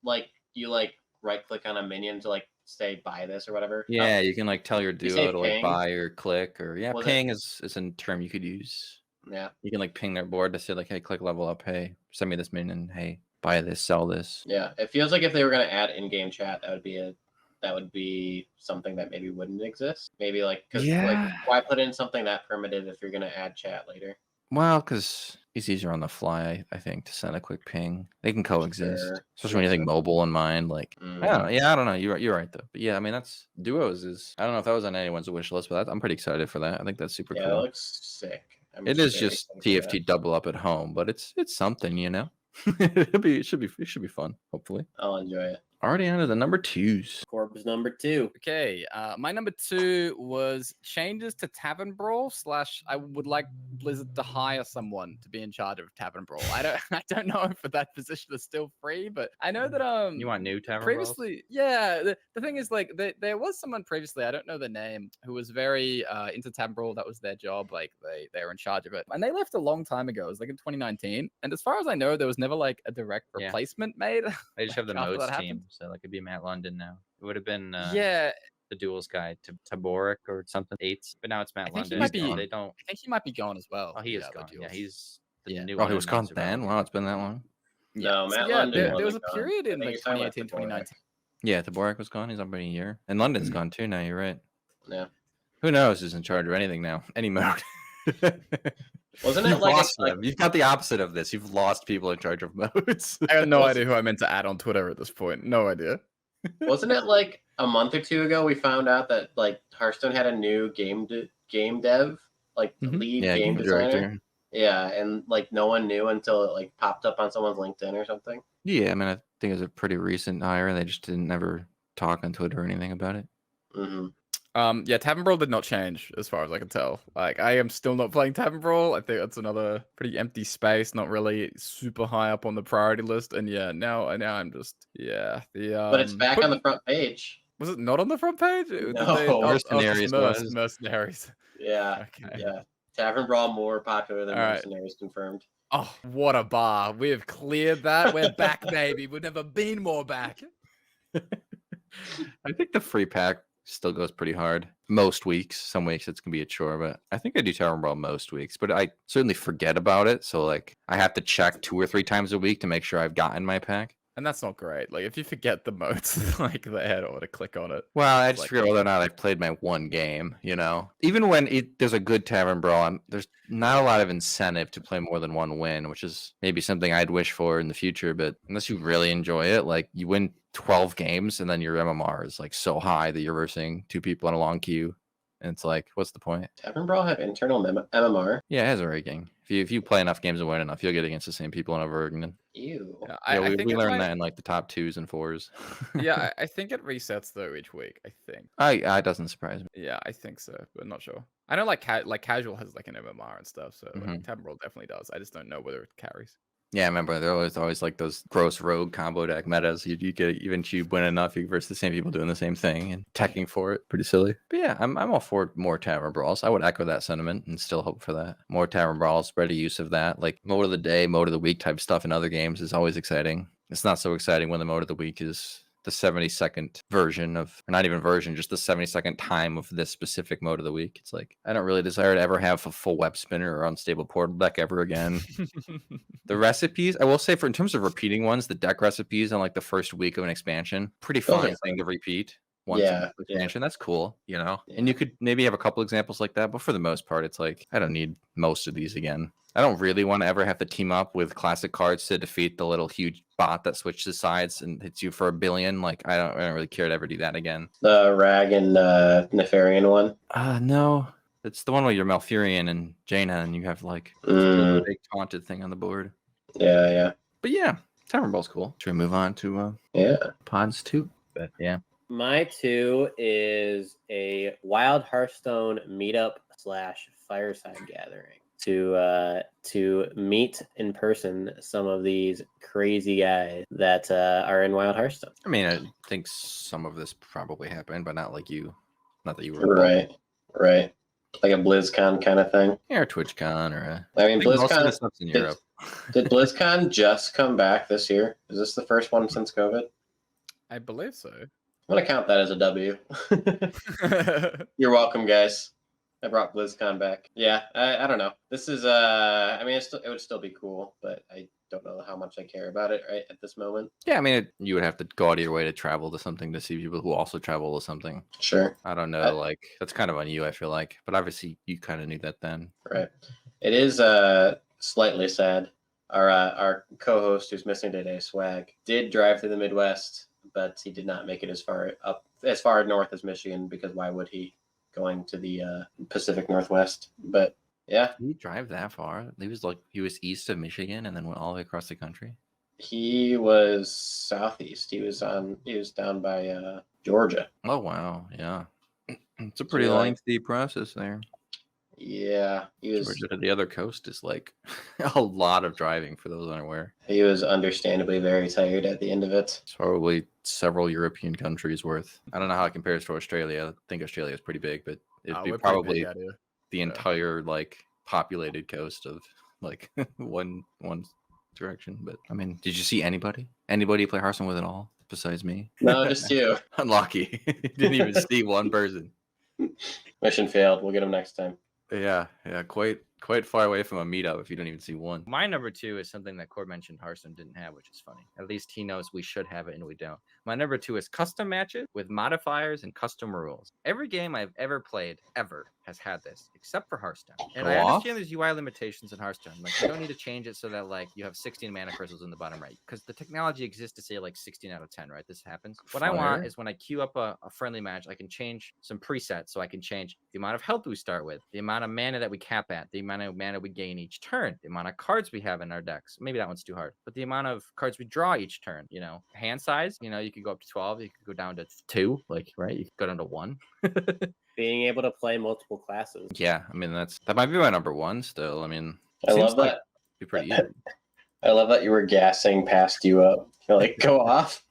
Speaker 4: like you like right click on a minion to like say buy this or whatever.
Speaker 1: Yeah, you can like tell your
Speaker 4: You say
Speaker 1: duo to like
Speaker 4: ping?
Speaker 1: buy or click or
Speaker 4: Was
Speaker 1: ping is a term you could use.
Speaker 4: Yeah.
Speaker 1: You can like ping their board to say like, hey, click level up. Hey, send me this minion. Hey, buy this, sell this.
Speaker 4: Yeah, it feels like if they were gonna add in-game chat, that would be something that maybe wouldn't exist. Maybe like because like why put in something that primitive if you're gonna add chat later?
Speaker 1: Well, because it's easier on the fly, I think, to send a quick ping. They can coexist,
Speaker 4: Sure.
Speaker 1: especially when you think mobile in mind. Like, I don't know. Yeah, I don't know. You're right though. But yeah, I mean, that's duos is. I don't know if that was on anyone's wish list, but I'm pretty excited for that. I think that's super
Speaker 4: Yeah,
Speaker 1: cool.
Speaker 4: it looks sick.
Speaker 1: It is just TFT double up at home, but it's something, you know. it should be fun. Hopefully,
Speaker 4: I'll enjoy it.
Speaker 1: already on to the number 2s.
Speaker 4: Corb's number 2.
Speaker 3: Okay, my number 2 was changes to Tavern Brawl / I would like Blizzard to hire someone to be in charge of Tavern Brawl. I don't know if that position is still free, but I know that
Speaker 5: You want new Tavern
Speaker 3: previously, yeah. The thing is, like, there was someone previously, I don't know the name, who was very into Tavern Brawl. That was their job. Like they were in charge of it, and they left a long time ago. It was like in 2019, and as far as I know, there was never like a direct replacement made.
Speaker 5: They just have the
Speaker 3: after
Speaker 5: modes
Speaker 3: that
Speaker 5: team,
Speaker 3: happened.
Speaker 5: so like it'd be Matt London now. It would have been
Speaker 3: Yeah,
Speaker 5: the duels guy to Taboric or something 8s, but now it's Matt
Speaker 3: I think he
Speaker 5: London.
Speaker 3: might be.
Speaker 5: They don't.
Speaker 3: I think he might be gone as well.
Speaker 5: Oh, he is
Speaker 3: the
Speaker 5: gone. Yeah,
Speaker 3: duels.
Speaker 5: he's the
Speaker 3: Yeah.
Speaker 5: new.
Speaker 1: Oh,
Speaker 5: one
Speaker 1: he was
Speaker 5: in
Speaker 1: gone
Speaker 5: Knights of
Speaker 1: then.
Speaker 5: Valiant.
Speaker 1: Wow, it's been that long.
Speaker 4: No, Matt
Speaker 3: yeah,
Speaker 4: London
Speaker 3: there was a
Speaker 4: wasn't gone.
Speaker 3: period
Speaker 4: I
Speaker 3: in
Speaker 4: think
Speaker 3: like
Speaker 4: he's talking about
Speaker 3: 2018,
Speaker 4: Taboric.
Speaker 3: 2019.
Speaker 1: Yeah, Taborak was gone. He's on about a year, and London's gone too. Now you're right.
Speaker 4: Yeah.
Speaker 1: Who knows who's in charge of anything now? Any mode.
Speaker 4: Wasn't it
Speaker 1: You've
Speaker 4: like
Speaker 1: lost them. You've got the opposite of this. You've lost people in charge of modes.
Speaker 2: I have no idea who I meant to add on Twitter at this point. No idea.
Speaker 4: wasn't it like a month or two ago we found out that like Hearthstone had a new game dev, like lead
Speaker 1: Yeah,
Speaker 4: game designer?
Speaker 1: director.
Speaker 4: Yeah, and like no one knew until it like popped up on someone's LinkedIn or something.
Speaker 1: Yeah, I mean, I think it was a pretty recent hire, and they just didn't ever talk on Twitter or anything about it.
Speaker 4: Mm-hmm.
Speaker 2: Yeah, Tavern Brawl did not change as far as I can tell. Like, I am still not playing Tavern Brawl. I think that's another pretty empty space, not really super high up on the priority list. And yeah, now I'm just
Speaker 4: But it's back on the front page.
Speaker 2: Was it not on the front page?
Speaker 4: No.
Speaker 1: Mercenaries was.
Speaker 2: Mercenaries.
Speaker 4: Yeah.
Speaker 2: Okay.
Speaker 4: Yeah. Tavern Brawl more popular than
Speaker 2: All right.
Speaker 4: Mercenaries confirmed.
Speaker 2: Oh, what a bar. We've cleared that. We're back, baby. We've never been more back.
Speaker 1: I think the free pack still goes pretty hard most weeks. Some weeks it's gonna be a chore, but I think I do Tavern Brawl most weeks. But I certainly forget about it, so like I have to check 2 or 3 times a week to make sure I've gotten my pack.
Speaker 2: And that's not great. Like, if you forget the modes, like, the head or to click on it.
Speaker 1: Well, I just
Speaker 2: like-
Speaker 1: forget whether or not I've played my one game, you know? Even when there's a good Tavern Brawl, there's not a lot of incentive to play more than one win, which is maybe something I'd wish for in the future. But unless you really enjoy it, like, you win 12 games and then your MMR is, like, so high that you're versing 2 people in a long queue. And it's like, what's the point?
Speaker 4: Tavern Brawl have internal MMR?
Speaker 1: Yeah, it has a ranking. If you play enough games and win enough, you'll get against the same people and over again.
Speaker 4: Ew.
Speaker 2: Yeah,
Speaker 1: Yeah,
Speaker 2: I
Speaker 1: we
Speaker 2: think it
Speaker 1: learned
Speaker 2: might-
Speaker 1: that in, like, the top 2s and 4s.
Speaker 2: Yeah, I think it resets, though, each week. I think.
Speaker 1: It doesn't surprise me.
Speaker 2: Yeah, I think so, but not sure. I know, like casual has like an MMR and stuff, so like,
Speaker 1: Mhm.
Speaker 2: Tavern Brawl definitely does. I just don't know whether it carries.
Speaker 1: Yeah, I remember there was always like those gross rogue combo deck metas. You get even if you win enough, you versus the same people doing the same thing and teching for it. Pretty silly. But yeah, I'm all for more Tavern Brawls. I would echo that sentiment and still hope for that. More Tavern Brawls, better use of that. Like mode of the day, mode of the week type stuff in other games is always exciting. It's not so exciting when the mode of the week is the 70-second version of, or not even version, just the 70-second time of this specific mode of the week. It's like, I don't really desire to ever have a full web spinner or unstable portal deck ever again. The recipes, I will say, in terms of repeating ones, the deck recipes on like the first week of an expansion, pretty
Speaker 4: Those are
Speaker 1: fun thing to repeat once
Speaker 4: Yeah,
Speaker 1: in the expansion. That's cool, you know?
Speaker 4: Yeah.
Speaker 1: And you could maybe have a couple examples like that, but for the most part, it's like, I don't need most of these again. I don't really want to ever have to team up with classic cards to defeat the little huge bot that switches sides and hits you for $1 billion. Like, I don't really care to ever do that again.
Speaker 4: The Rag and Nefarian one.
Speaker 1: No. It's the one where you're Malfurion and Jaina and you have like a
Speaker 4: Mm,
Speaker 1: big taunted thing on the board.
Speaker 4: yeah.
Speaker 1: But yeah, Tavern Ball's cool. Should we move on to
Speaker 4: Yeah.
Speaker 1: Pods 2? But yeah.
Speaker 4: My 2 is a Wild Hearthstone meetup / fireside gathering. to meet in person some of these crazy guys that are in Wild Hearthstone.
Speaker 1: I mean, I think some of this probably happened, but not that you were
Speaker 4: Right. Like a BlizzCon kind of thing.
Speaker 1: Yeah, or TwitchCon, or
Speaker 4: I mean,
Speaker 1: think most of
Speaker 4: BlizzCon.
Speaker 1: the stuff's in Europe.
Speaker 4: Did BlizzCon just come back this year? Is this the first one since COVID?
Speaker 2: I believe so.
Speaker 4: I'm gonna count that as a W. You're welcome, guys. I brought BlizzCon back. Yeah, I don't know. This is I mean, it would still be cool, but I don't know how much I care about it right at this moment.
Speaker 1: Yeah, I mean, you would have to go out of your way to travel to something to see people who also travel to something.
Speaker 4: Sure.
Speaker 1: I don't know, like that's kind of on you, I feel like. But obviously, you kind of knew that then.
Speaker 4: Right. It is slightly sad. Our co-host who's missing today, Swag, did drive through the Midwest, but he did not make it as far north as Michigan, because why would he? Going to the Pacific Northwest. But yeah,
Speaker 1: Did he drive that far? He was east of Michigan and then went all the way across the country.
Speaker 4: he was southeast. He was down by Georgia.
Speaker 1: Oh wow, yeah, it's a pretty
Speaker 4: Yeah.
Speaker 1: lengthy process there.
Speaker 4: Yeah, he was.
Speaker 1: Georgia to the other coast is like a lot of driving for those unaware.
Speaker 4: He was understandably very tired at the end of it.
Speaker 1: It's probably several European countries worth. I don't know how it compares to Australia. I think Australia is pretty big, but it'd be
Speaker 2: We're pretty
Speaker 1: probably
Speaker 2: big out here.
Speaker 1: the entire like populated coast of like one direction. But I mean, did you see anybody play Hearthstone with at all besides me?
Speaker 4: No, just you.
Speaker 1: Unlucky. Didn't even see one person.
Speaker 4: Mission failed. We'll get him next time.
Speaker 1: Yeah, quite far away from a meetup if you don't even see one.
Speaker 5: My number 2 is something that Cord mentioned Hearthstone didn't have, which is funny. At least he knows we should have it and we don't. My number 2 is custom matches with modifiers and custom rules. Every game I've ever played, ever, has had this, except for Hearthstone. And I understand there's UI limitations in Hearthstone. Like, you don't need to change it so that, like, you have 16 mana crystals in the bottom right. Because the technology exists to say, like, 16 out of 10, right? This happens. What I want is when I queue up a friendly match, I can change some presets. So I can change the amount of health we start with, the amount of mana that we cap at, the amount of mana we gain each turn, the amount of cards we have in our decks. Maybe that one's too hard. But the amount of cards we draw each turn, you know, hand size, you know, you could go up to 12, you could go down to 2, like, right? You could go down to 1.
Speaker 4: Being able to play multiple classes.
Speaker 1: Yeah, I mean that might be my number 1 still. I mean,
Speaker 4: I love
Speaker 1: like
Speaker 4: that.
Speaker 1: Be pretty easy.
Speaker 4: I love that you were gassing past you up. You're like, go off.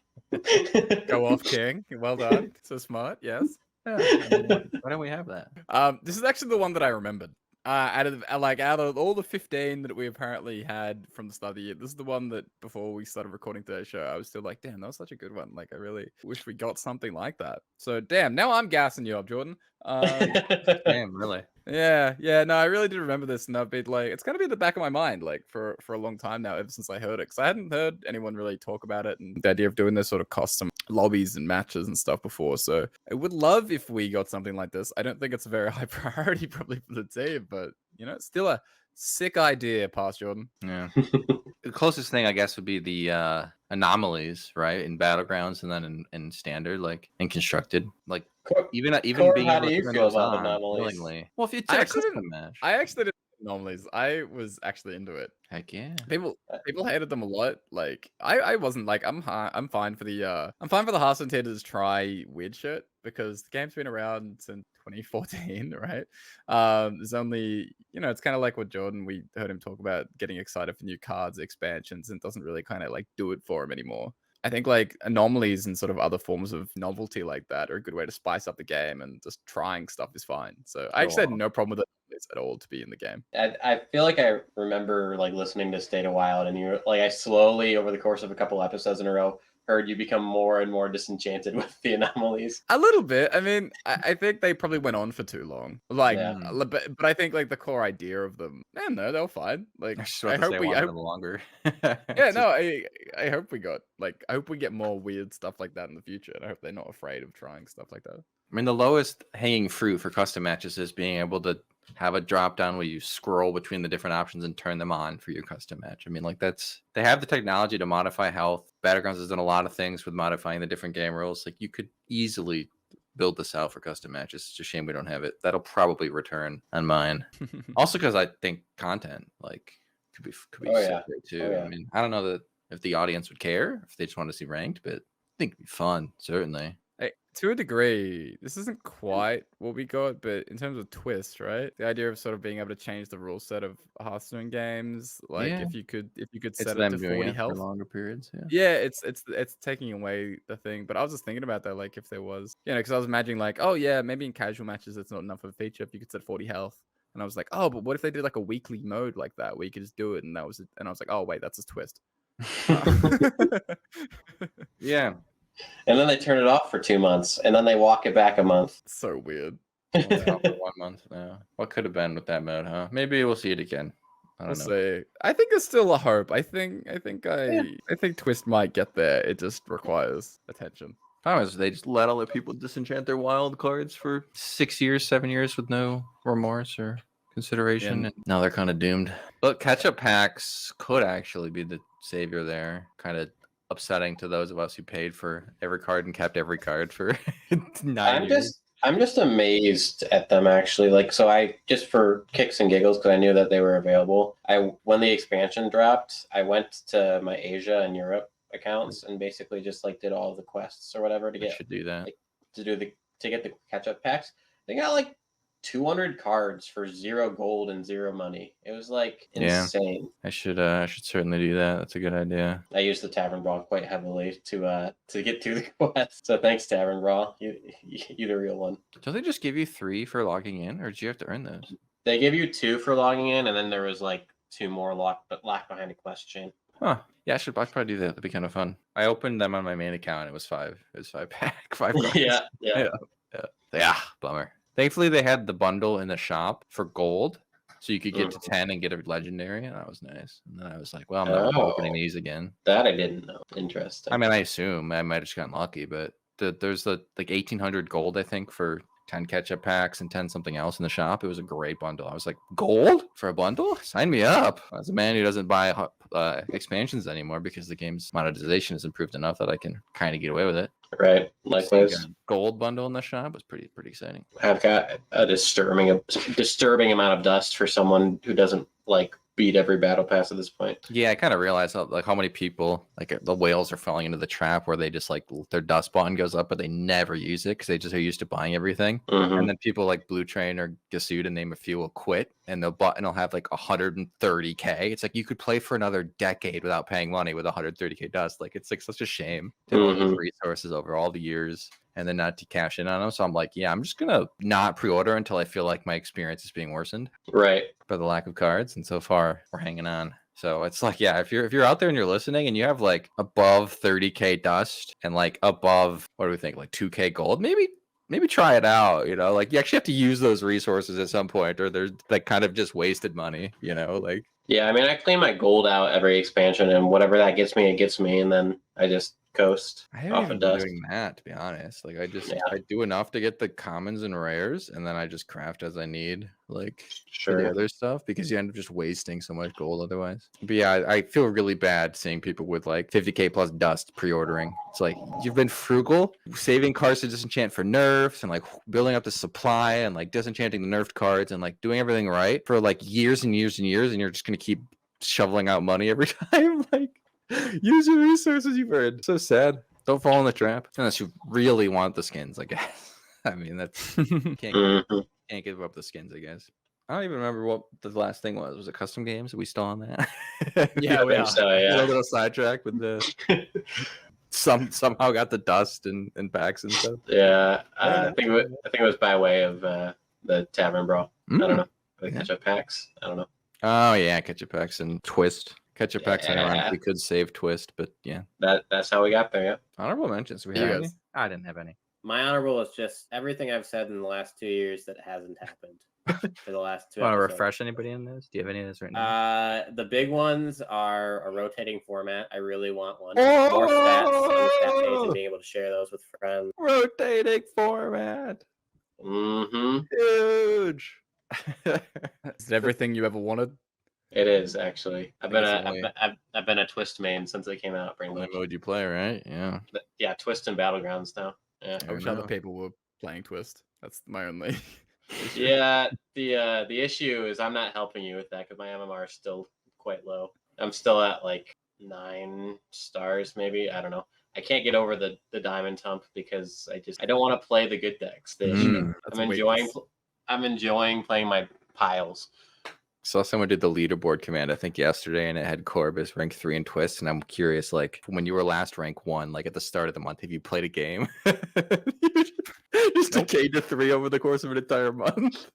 Speaker 2: Go off, King. Well done. So smart. Yes.
Speaker 1: Yeah, I mean, why don't we have that?
Speaker 2: This is actually the one that I remembered. Out of all the 15 that we apparently had from the start of the year, this is the one that before we started recording today's show, I was still like, damn, that was such a good one. Like, I really wish we got something like that. So, damn, now I'm gassing you up, Jordan.
Speaker 1: Damn, really?
Speaker 2: Yeah, no, I really did remember this, and I've been like, it's gonna be in the back of my mind, like for a long time now, ever since I heard it, because I hadn't heard anyone really talk about it, and the idea of doing this sort of custom lobbies and matches and stuff before. So I would love if we got something like this. I don't think it's a very high priority probably for the team, but you know, it's still a sick idea, past Jordan.
Speaker 1: Yeah. The closest thing I guess would be the anomalies, right? In battlegrounds and then in standard, like in constructed, like even
Speaker 4: Cord,
Speaker 1: being
Speaker 4: how
Speaker 1: able
Speaker 4: do
Speaker 1: to
Speaker 4: you
Speaker 1: turn
Speaker 4: feel
Speaker 1: those
Speaker 4: about
Speaker 1: on
Speaker 4: anomalies?
Speaker 1: willingly. Well, if you
Speaker 2: I
Speaker 1: take a
Speaker 2: actually
Speaker 1: custom match,
Speaker 2: I actually did anomalies. I was actually into it.
Speaker 1: heck yeah.
Speaker 2: People hated them a lot. Like I wasn't like I'm fine for the Hearthstone haters try weird shit, because the game's been around since 2014, right? There's only, you know, it's kind of like what Jordan, we heard him talk about getting excited for new cards, expansions, and doesn't really kind of like do it for him anymore. I think like anomalies and sort of other forms of novelty like that are a good way to spice up the game, and just trying stuff is fine. So I actually had no problem with it at all to be in the game.
Speaker 4: I feel like I remember like listening to State of Wild, and you like I slowly over the course of a couple episodes in a row heard you become more and more disenchanted with the anomalies.
Speaker 2: A little bit. I mean, I think they probably went on for too long. Like,
Speaker 4: Yeah.
Speaker 2: but I think like the core idea of them, no, they were fine. Like, I hope we,
Speaker 1: wanted them longer.
Speaker 2: yeah, no, I hope we got like, I hope we get more weird stuff like that in the future, and I hope they're not afraid of trying stuff like that.
Speaker 1: I mean, the lowest hanging fruit for custom matches is being able to have a drop down where you scroll between the different options and turn them on for your custom match. I mean, like they have the technology to modify health. Battlegrounds has done a lot of things with modifying the different game rules. Like you could easily build this out for custom matches. It's a shame we don't have it. That'll probably return on mine. Also, because I think content like could be sick there too.
Speaker 4: Yeah.
Speaker 1: I mean, I don't know that if the audience would care if they just want to see ranked, but I think it'd be fun, certainly.
Speaker 2: to a degree, this isn't quite what we got, but in terms of twist, right? The idea of sort of being able to change the rule set of Hearthstone games, like
Speaker 1: Yeah.
Speaker 2: if you could
Speaker 1: It's
Speaker 2: set it
Speaker 1: them
Speaker 2: to
Speaker 1: doing
Speaker 2: 40
Speaker 1: it for
Speaker 2: health.
Speaker 1: longer periods. Yeah.
Speaker 2: Yeah, it's taking away the thing. But I was just thinking about that, like if there was, because I was imagining like, oh yeah, maybe in casual matches it's not enough of a feature if you could set 40 health. And I was like, oh, but what if they did like a weekly mode like that where you could just do it? And I was like, oh wait, that's a twist.
Speaker 1: Yeah.
Speaker 4: And then they turn it off for 2 months, and then they walk it back a month.
Speaker 2: So weird.
Speaker 1: Only out for 1 month now. What could have been with that mode, huh? Maybe we'll see it again. I don't know.
Speaker 2: Say, I think there's still a hope. I think Twist might get there. It just requires attention.
Speaker 1: Problem is they just let other people disenchant their wild cards for 6 years, 7 years with no remorse or consideration.
Speaker 2: Yeah.
Speaker 1: And now they're kind of doomed. But catch-up packs could actually be the savior there. Kind of upsetting to those of us who paid for every card and kept every card for 9 years.
Speaker 4: I'm just amazed at them actually. Like, so I just for kicks and giggles because I knew that they were available. When the expansion dropped, I went to my Asia and Europe accounts and basically just like did all the quests or whatever to get
Speaker 1: should do that.
Speaker 4: like, to get the catch up packs. They got like 200 cards for 0 gold and 0 money. It was like insane.
Speaker 1: I should certainly do that. That's a good idea.
Speaker 4: I used the Tavern Brawl quite heavily to get to the quest. So thanks, Tavern Brawl. You the real one.
Speaker 1: Don't they just give you 3 for logging in, or do you have to earn those?
Speaker 4: They give you 2 for logging in, and then there was like 2 more locked behind a quest chain.
Speaker 1: Huh. Yeah, I'll probably do that. That'd be kind of fun. I opened them on my main account. It was 5. It was 5 pack. 5 cards. Yeah. Bummer. Thankfully, they had the bundle in the shop for gold, so you could get to 10 and get a legendary, and that was nice. And then I was like, well, I'm not opening these again.
Speaker 4: That I didn't know. Interesting.
Speaker 1: I mean, I assume I might have just gotten lucky, but there's like 1,800 gold, I think, for 10 catch-up packs and 10 something else in the shop. It was a great bundle. I was like, gold for a bundle? Sign me up. As a man who doesn't buy expansions anymore because the game's monetization has improved enough that I can kind of get away with it.
Speaker 4: Right. Likewise.
Speaker 1: Gold bundle in the shop was pretty exciting.
Speaker 4: I've got a disturbing amount of dust for someone who doesn't like beat every battle pass at this point.
Speaker 1: Yeah, I kind of realized how many people, like the whales, are falling into the trap where they just like their dust button goes up, but they never use it because they just are used to buying everything.
Speaker 4: Mm-hmm.
Speaker 1: And then people like Blue Train or Gasud, to name a few, will quit, and the button will have like 130k. It's like you could play for another decade without paying money with 130k dust. Like it's like such a shame to have all those resources over all the years and then not to cash in on them. So I'm like, yeah, I'm just gonna not pre-order until I feel like my experience is being worsened.
Speaker 4: Right.
Speaker 1: For the lack of cards, and so far we're hanging on. So it's like, yeah, if you're out there and you're listening and you have like above 30k dust and like above, what do we think, like 2k gold, maybe try it out. Like you actually have to use those resources at some point, or there's like kind of just wasted money. Like. Yeah,
Speaker 4: I mean, I clean my gold out every expansion, and whatever that gets me, it gets me, and then I just coast
Speaker 1: I haven't
Speaker 4: off
Speaker 1: even
Speaker 4: of
Speaker 1: been
Speaker 4: dust.
Speaker 1: doing that, to be honest. Like I do enough to get the commons and rares, and then I just craft as I need, like for the other stuff, because you end up just wasting so much gold otherwise. But yeah, I feel really bad seeing people with like 50k plus dust pre-ordering. It's like you've been frugal, saving cards to disenchant for nerfs, and like building up the supply and like disenchanting the nerfed cards and like doing everything right for like years and years and years, and you're just gonna keep shoveling out money every time. Like, use your resources you've earned. So sad. Don't fall in the trap unless you really want the skins, I guess. I mean, that's can't give up the skins, I guess. I don't even remember what the last thing was. Was it custom games? Are we still on that?
Speaker 4: Yeah, we are. So, yeah.
Speaker 1: A little sidetrack with the somehow got the dust and packs and stuff.
Speaker 4: Yeah, I think it was by way of the Tavern Brawl. I don't know. The catch-up packs. I don't know.
Speaker 1: Oh yeah, catch-up packs and Twist. Catch-up packs, we could save Twist, but yeah.
Speaker 4: That's how we got there, yeah.
Speaker 1: Honorable mentions. We have any?
Speaker 5: I didn't have any.
Speaker 4: My honorable is just everything I've said in the last 2 years that hasn't happened for the last 2
Speaker 5: Want to
Speaker 4: episodes.
Speaker 5: refresh anybody in this? Do you have any of this right now?
Speaker 4: The big ones are a rotating format. I really want one. More stats on the stat page and being able to share those with friends.
Speaker 1: Rotating format. Huge.
Speaker 2: Is it everything you ever wanted?
Speaker 4: It is actually. I've been a Twist main since it came out.
Speaker 1: What mode you play, right? Yeah.
Speaker 4: Yeah, Twist and Battlegrounds now. Yeah.
Speaker 2: I wish other people were playing Twist. That's my only.
Speaker 4: Yeah. The issue is I'm not helping you with that because my MMR is still quite low. I'm still at like 9 stars, maybe. I don't know. I can't get over the diamond hump because I don't want to play the good decks. I'm enjoying playing my piles.
Speaker 1: Saw someone did the leaderboard command, I think yesterday, and it had Corbett rank 3 in Twist. And I'm curious, like when you were last rank 1, like at the start of the month, have you played a game? Just decayed to 3 over the course of an entire month.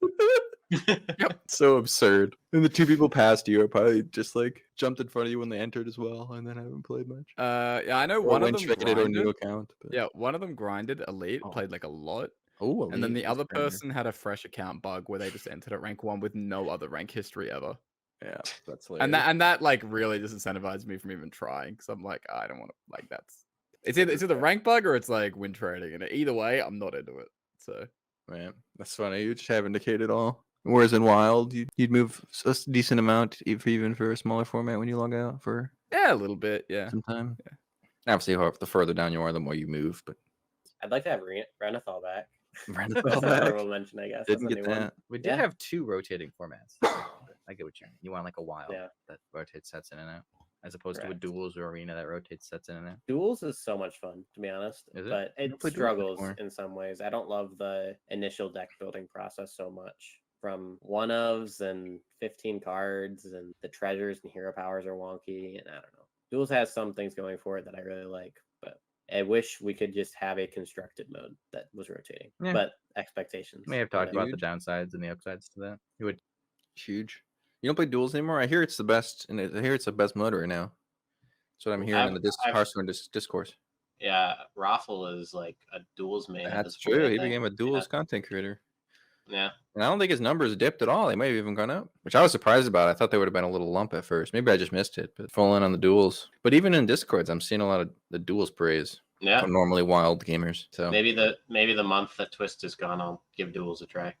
Speaker 1: Yep, so absurd. And the 2 people past you are probably just like jumped in front of you when they entered as well, and then haven't played much.
Speaker 2: Yeah, I know
Speaker 1: Or
Speaker 2: one of
Speaker 1: went
Speaker 2: them
Speaker 1: traded or
Speaker 2: grinded.
Speaker 1: new account. But...
Speaker 2: Yeah, one of them grinded elite, played like a lot.
Speaker 1: Oh,
Speaker 2: and then the other person had a fresh account bug where they just entered at rank 1 with no other rank history ever.
Speaker 1: Yeah, that's hilarious.
Speaker 2: And that like really disincentivized me from even trying because I'm like, I don't want to like that's it's either rank bug or it's like win trading, and either way, I'm not into it. So
Speaker 1: man, that's funny. You just haven't decayed at all. Whereas in Wild, you'd move a decent amount, even for a smaller format when you log out for
Speaker 2: a little bit, some
Speaker 1: time. Yeah. Obviously, the further down you are, the more you move. But
Speaker 4: I'd like to have Renethal back.
Speaker 1: Renethal back.
Speaker 4: Mention, I guess.
Speaker 1: Didn't get that.
Speaker 5: We did have 2 rotating formats. I get what you mean. You want like a Wild that rotates sets in and out, as opposed to a Duels or Arena that rotates sets in and out.
Speaker 4: Duels is so much fun, to be honest.
Speaker 5: Is it?
Speaker 4: But it struggles in some ways. I don't love the initial deck building process so much. From 1-ofs and 15 cards, and the treasures and hero powers are wonky, and I don't know. Duels has some things going for it that I really like, but I wish we could just have a constructed mode that was rotating. Yeah. But expectations.
Speaker 5: We may have talked about the downsides and the upsides to that.
Speaker 1: You would huge. You don't play Duels anymore? I hear it's the best, and I hear it's the best mode right now. That's what I'm hearing in the Hearthstone discourse.
Speaker 4: Yeah, Raffle is like a Duels main.
Speaker 1: That's true. He became a Duels content creator.
Speaker 4: Yeah.
Speaker 1: And I don't think his numbers dipped at all. They might have even gone up, which I was surprised about. I thought they would have been a little lump at first. Maybe I just missed it, but full in on the Duels. But even in Discords, I'm seeing a lot of the Duels praise.
Speaker 4: Yeah.
Speaker 1: From normally Wild gamers. So
Speaker 4: maybe the month that Twist is gone, I'll give Duels a try.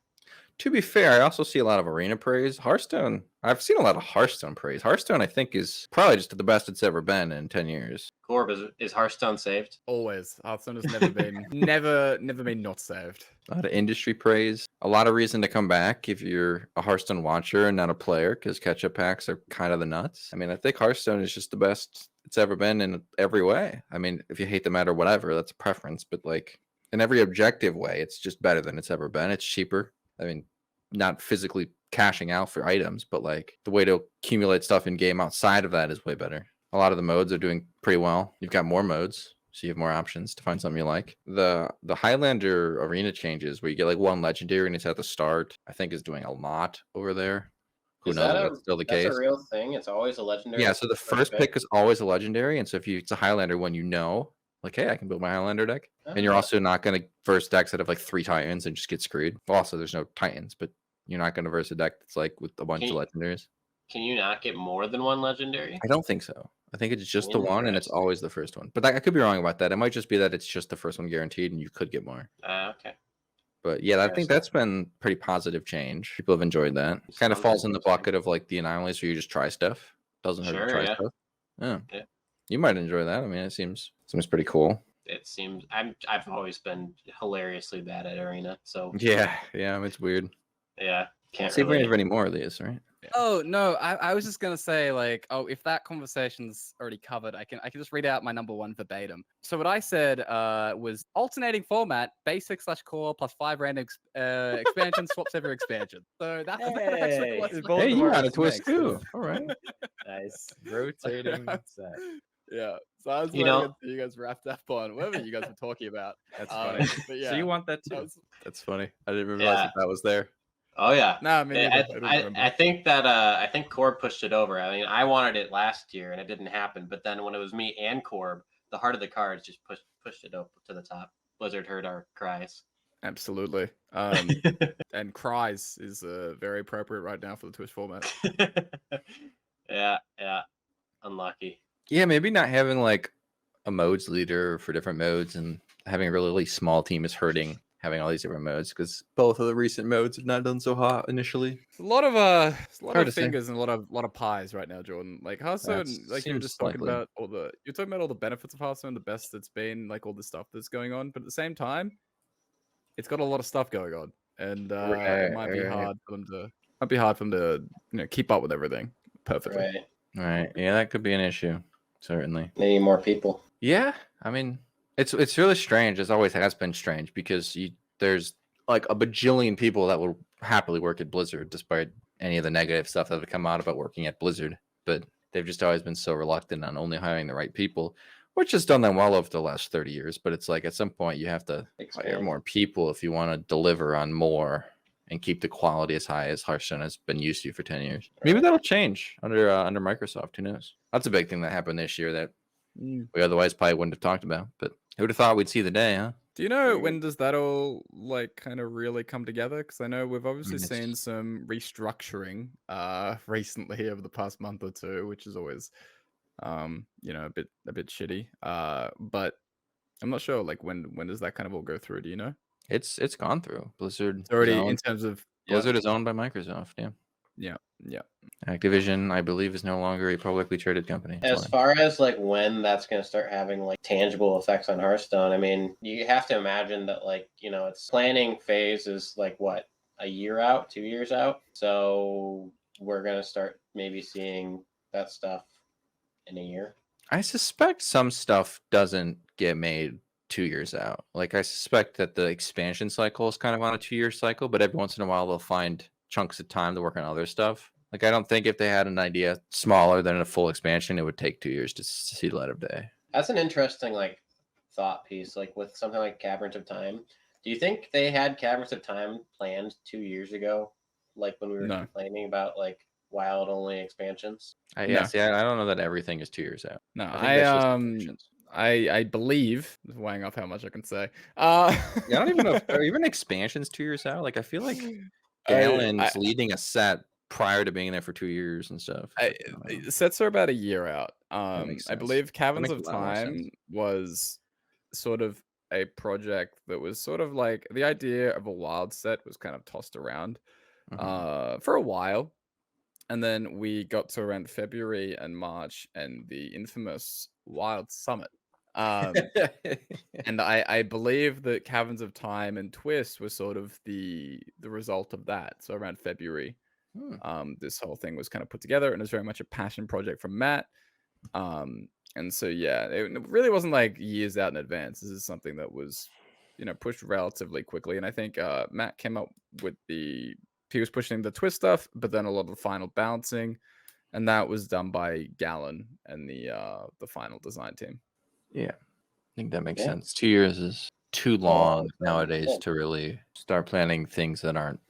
Speaker 1: To be fair, I also see a lot of Arena praise. Hearthstone, I've seen a lot of Hearthstone praise. Hearthstone, I think, is probably just the best it's ever been in 10 years.
Speaker 4: Corb, is Hearthstone saved?
Speaker 2: Always. Hearthstone has never been never been not saved.
Speaker 1: A lot of industry praise. A lot of reason to come back if you're a Hearthstone watcher and not a player, because catch-up packs are kind of the nuts. I mean, I think Hearthstone is just the best it's ever been in every way. I mean, if you hate the meta or whatever, that's a preference. But like in every objective way, it's just better than it's ever been. It's cheaper. I mean, not physically cashing out for items, but like the way to accumulate stuff in game outside of that is way better. A lot of the modes are doing pretty well. You've got more modes, so you have more options to find something you like. The Highlander arena changes where you get like 1 legendary and it's at the start, I think is doing a lot over there. Who knows if that's still the case?
Speaker 4: That's a real thing. It's always a legendary.
Speaker 1: Yeah, so the first pick is always a legendary, and so if it's a Highlander one, you know, like, hey, I can build my Highlander deck. And you're also not going to verse decks that have like 3 Titans and just get screwed. Also, there's no Titans, but you're not going to verse a deck that's like with a bunch of legendaries.
Speaker 4: Can you not get more than 1 legendary?
Speaker 1: I don't think so. I think it's just the one, and it's always the first one. But I could be wrong about that. It might just be that it's just the first one guaranteed, and you could get more.
Speaker 4: Okay.
Speaker 1: But yeah, I think that's been pretty positive change. People have enjoyed that. It kind of falls in the bucket of like the anomalies where you just try stuff. Doesn't hurt to try stuff. Yeah. You might enjoy that. I mean, it seems pretty cool.
Speaker 4: It seems I've always been hilariously bad at Arena. So
Speaker 1: yeah, it's weird.
Speaker 4: Yeah.
Speaker 1: Can't see if we have any more of these, right?
Speaker 2: Yeah. Oh no, I was just gonna say like, if that conversation's already covered, I can just read out my number 1 verbatim. So what I said was alternating format, basic / core plus 5 random expansion swaps every expansion. So that's actually what
Speaker 1: hey, you got a twist too. All right,
Speaker 4: nice
Speaker 5: rotating set.
Speaker 2: Yeah, so I was waiting until you guys wrapped up on whatever you guys were talking about.
Speaker 5: That's funny. But yeah, so you want that too?
Speaker 1: That's funny. I didn't realize that was there.
Speaker 4: Oh yeah.
Speaker 2: No, I mean,
Speaker 4: I think that I think Corb pushed it over. I mean, I wanted it last year and it didn't happen. But then when it was me and Corb, the heart of the cards just pushed it up to the top. Blizzard heard our cries.
Speaker 2: Absolutely. And cries is very appropriate right now for the Twitch format.
Speaker 4: Yeah. Unlucky.
Speaker 1: Yeah, maybe not having like a modes leader for different modes and having a really small team is hurting. Having all these different modes because both of the recent modes have not done so hot initially.
Speaker 2: It's a lot of fingers and a lot of pies right now, Jordan. Like Hearthstone, like you were just talking about all the benefits of Hearthstone, the best it's been, like all the stuff that's going on. But at the same time, it's got a lot of stuff going on, and it might be hard for them to keep up with everything perfectly.
Speaker 4: Right.
Speaker 1: Yeah, that could be an issue. Certainly.
Speaker 4: Maybe more people.
Speaker 1: Yeah, I mean, it's really strange. It always has been strange because there's like a bajillion people that will happily work at Blizzard despite any of the negative stuff that have come out about working at Blizzard. But they've just always been so reluctant on only hiring the right people, which has done them well over the last 30 years. But it's like at some point you have to hire more people if you want to deliver on more and keep the quality as high as Hearthstone has been used to for 10 years. Maybe that'll change under Microsoft. Who knows? That's a big thing that happened this year that we otherwise probably wouldn't have talked about. But who would have thought we'd see the day, huh?
Speaker 2: Do you know when does that all like kind of really come together? Because I know we've obviously
Speaker 1: it's-
Speaker 2: seen some restructuring recently over the past month or two, which is always you know, a bit shitty. But I'm not sure like when does that kind of all go through? Do you know?
Speaker 1: It's gone through. Blizzard
Speaker 2: It's already
Speaker 1: is
Speaker 2: in
Speaker 1: owned,
Speaker 2: terms of
Speaker 1: Blizzard is owned by Microsoft. Yeah.
Speaker 2: yeah.
Speaker 1: Activision, I believe, is no longer a publicly traded company.
Speaker 4: As far as like when that's going to start having like tangible effects on Hearthstone, I mean, you have to imagine that like, you know, its planning phase is like what, a year out, 2 years out. So we're going to start maybe seeing that stuff in a year.
Speaker 1: I suspect some stuff doesn't get made 2 years out. Like I suspect that the expansion cycle is kind of on a 2-year cycle, but every once in a while they'll find chunks of time to work on other stuff. Like I don't think if they had an idea smaller than a full expansion, it would take 2 years to see the light of day.
Speaker 4: That's an interesting like thought piece. Like with something like Caverns of Time, do you think they had Caverns of Time planned 2 years ago? Like when we were
Speaker 2: No.
Speaker 4: complaining about like wild only expansions?
Speaker 1: Yeah,
Speaker 2: No.
Speaker 1: see, I don't know that everything is 2 years out.
Speaker 2: No,
Speaker 1: I think that's just predictions.
Speaker 2: I believe, weighing off how much I can say.
Speaker 1: Yeah, I don't even know if are even expansions 2 years out. Like I feel like Galen's leading a set prior to being there for 2 years and stuff.
Speaker 2: Sets are about a year out.
Speaker 1: makes
Speaker 2: I
Speaker 1: sense.
Speaker 2: believe Caverns
Speaker 1: makes
Speaker 2: of
Speaker 1: a lot more sense.
Speaker 2: Time was sort of a project that was sort of like the idea of a wild set was kind of tossed around for a while. And then we got to around February and March and the infamous Wild Summit. And I believe that Caverns of Time and Twist was sort of the result of that. So around February, this whole thing was kind of put together, and it was very much a passion project from Matt. And so yeah, it really wasn't like years out in advance. This is something that was, you know, pushed relatively quickly. And I think Matt came up with he was pushing the Twist stuff, but then a lot of the final balancing, and that was done by Galen and the final design team.
Speaker 1: Yeah, I think that makes sense. 2 years is too long nowadays to really start planning things that aren't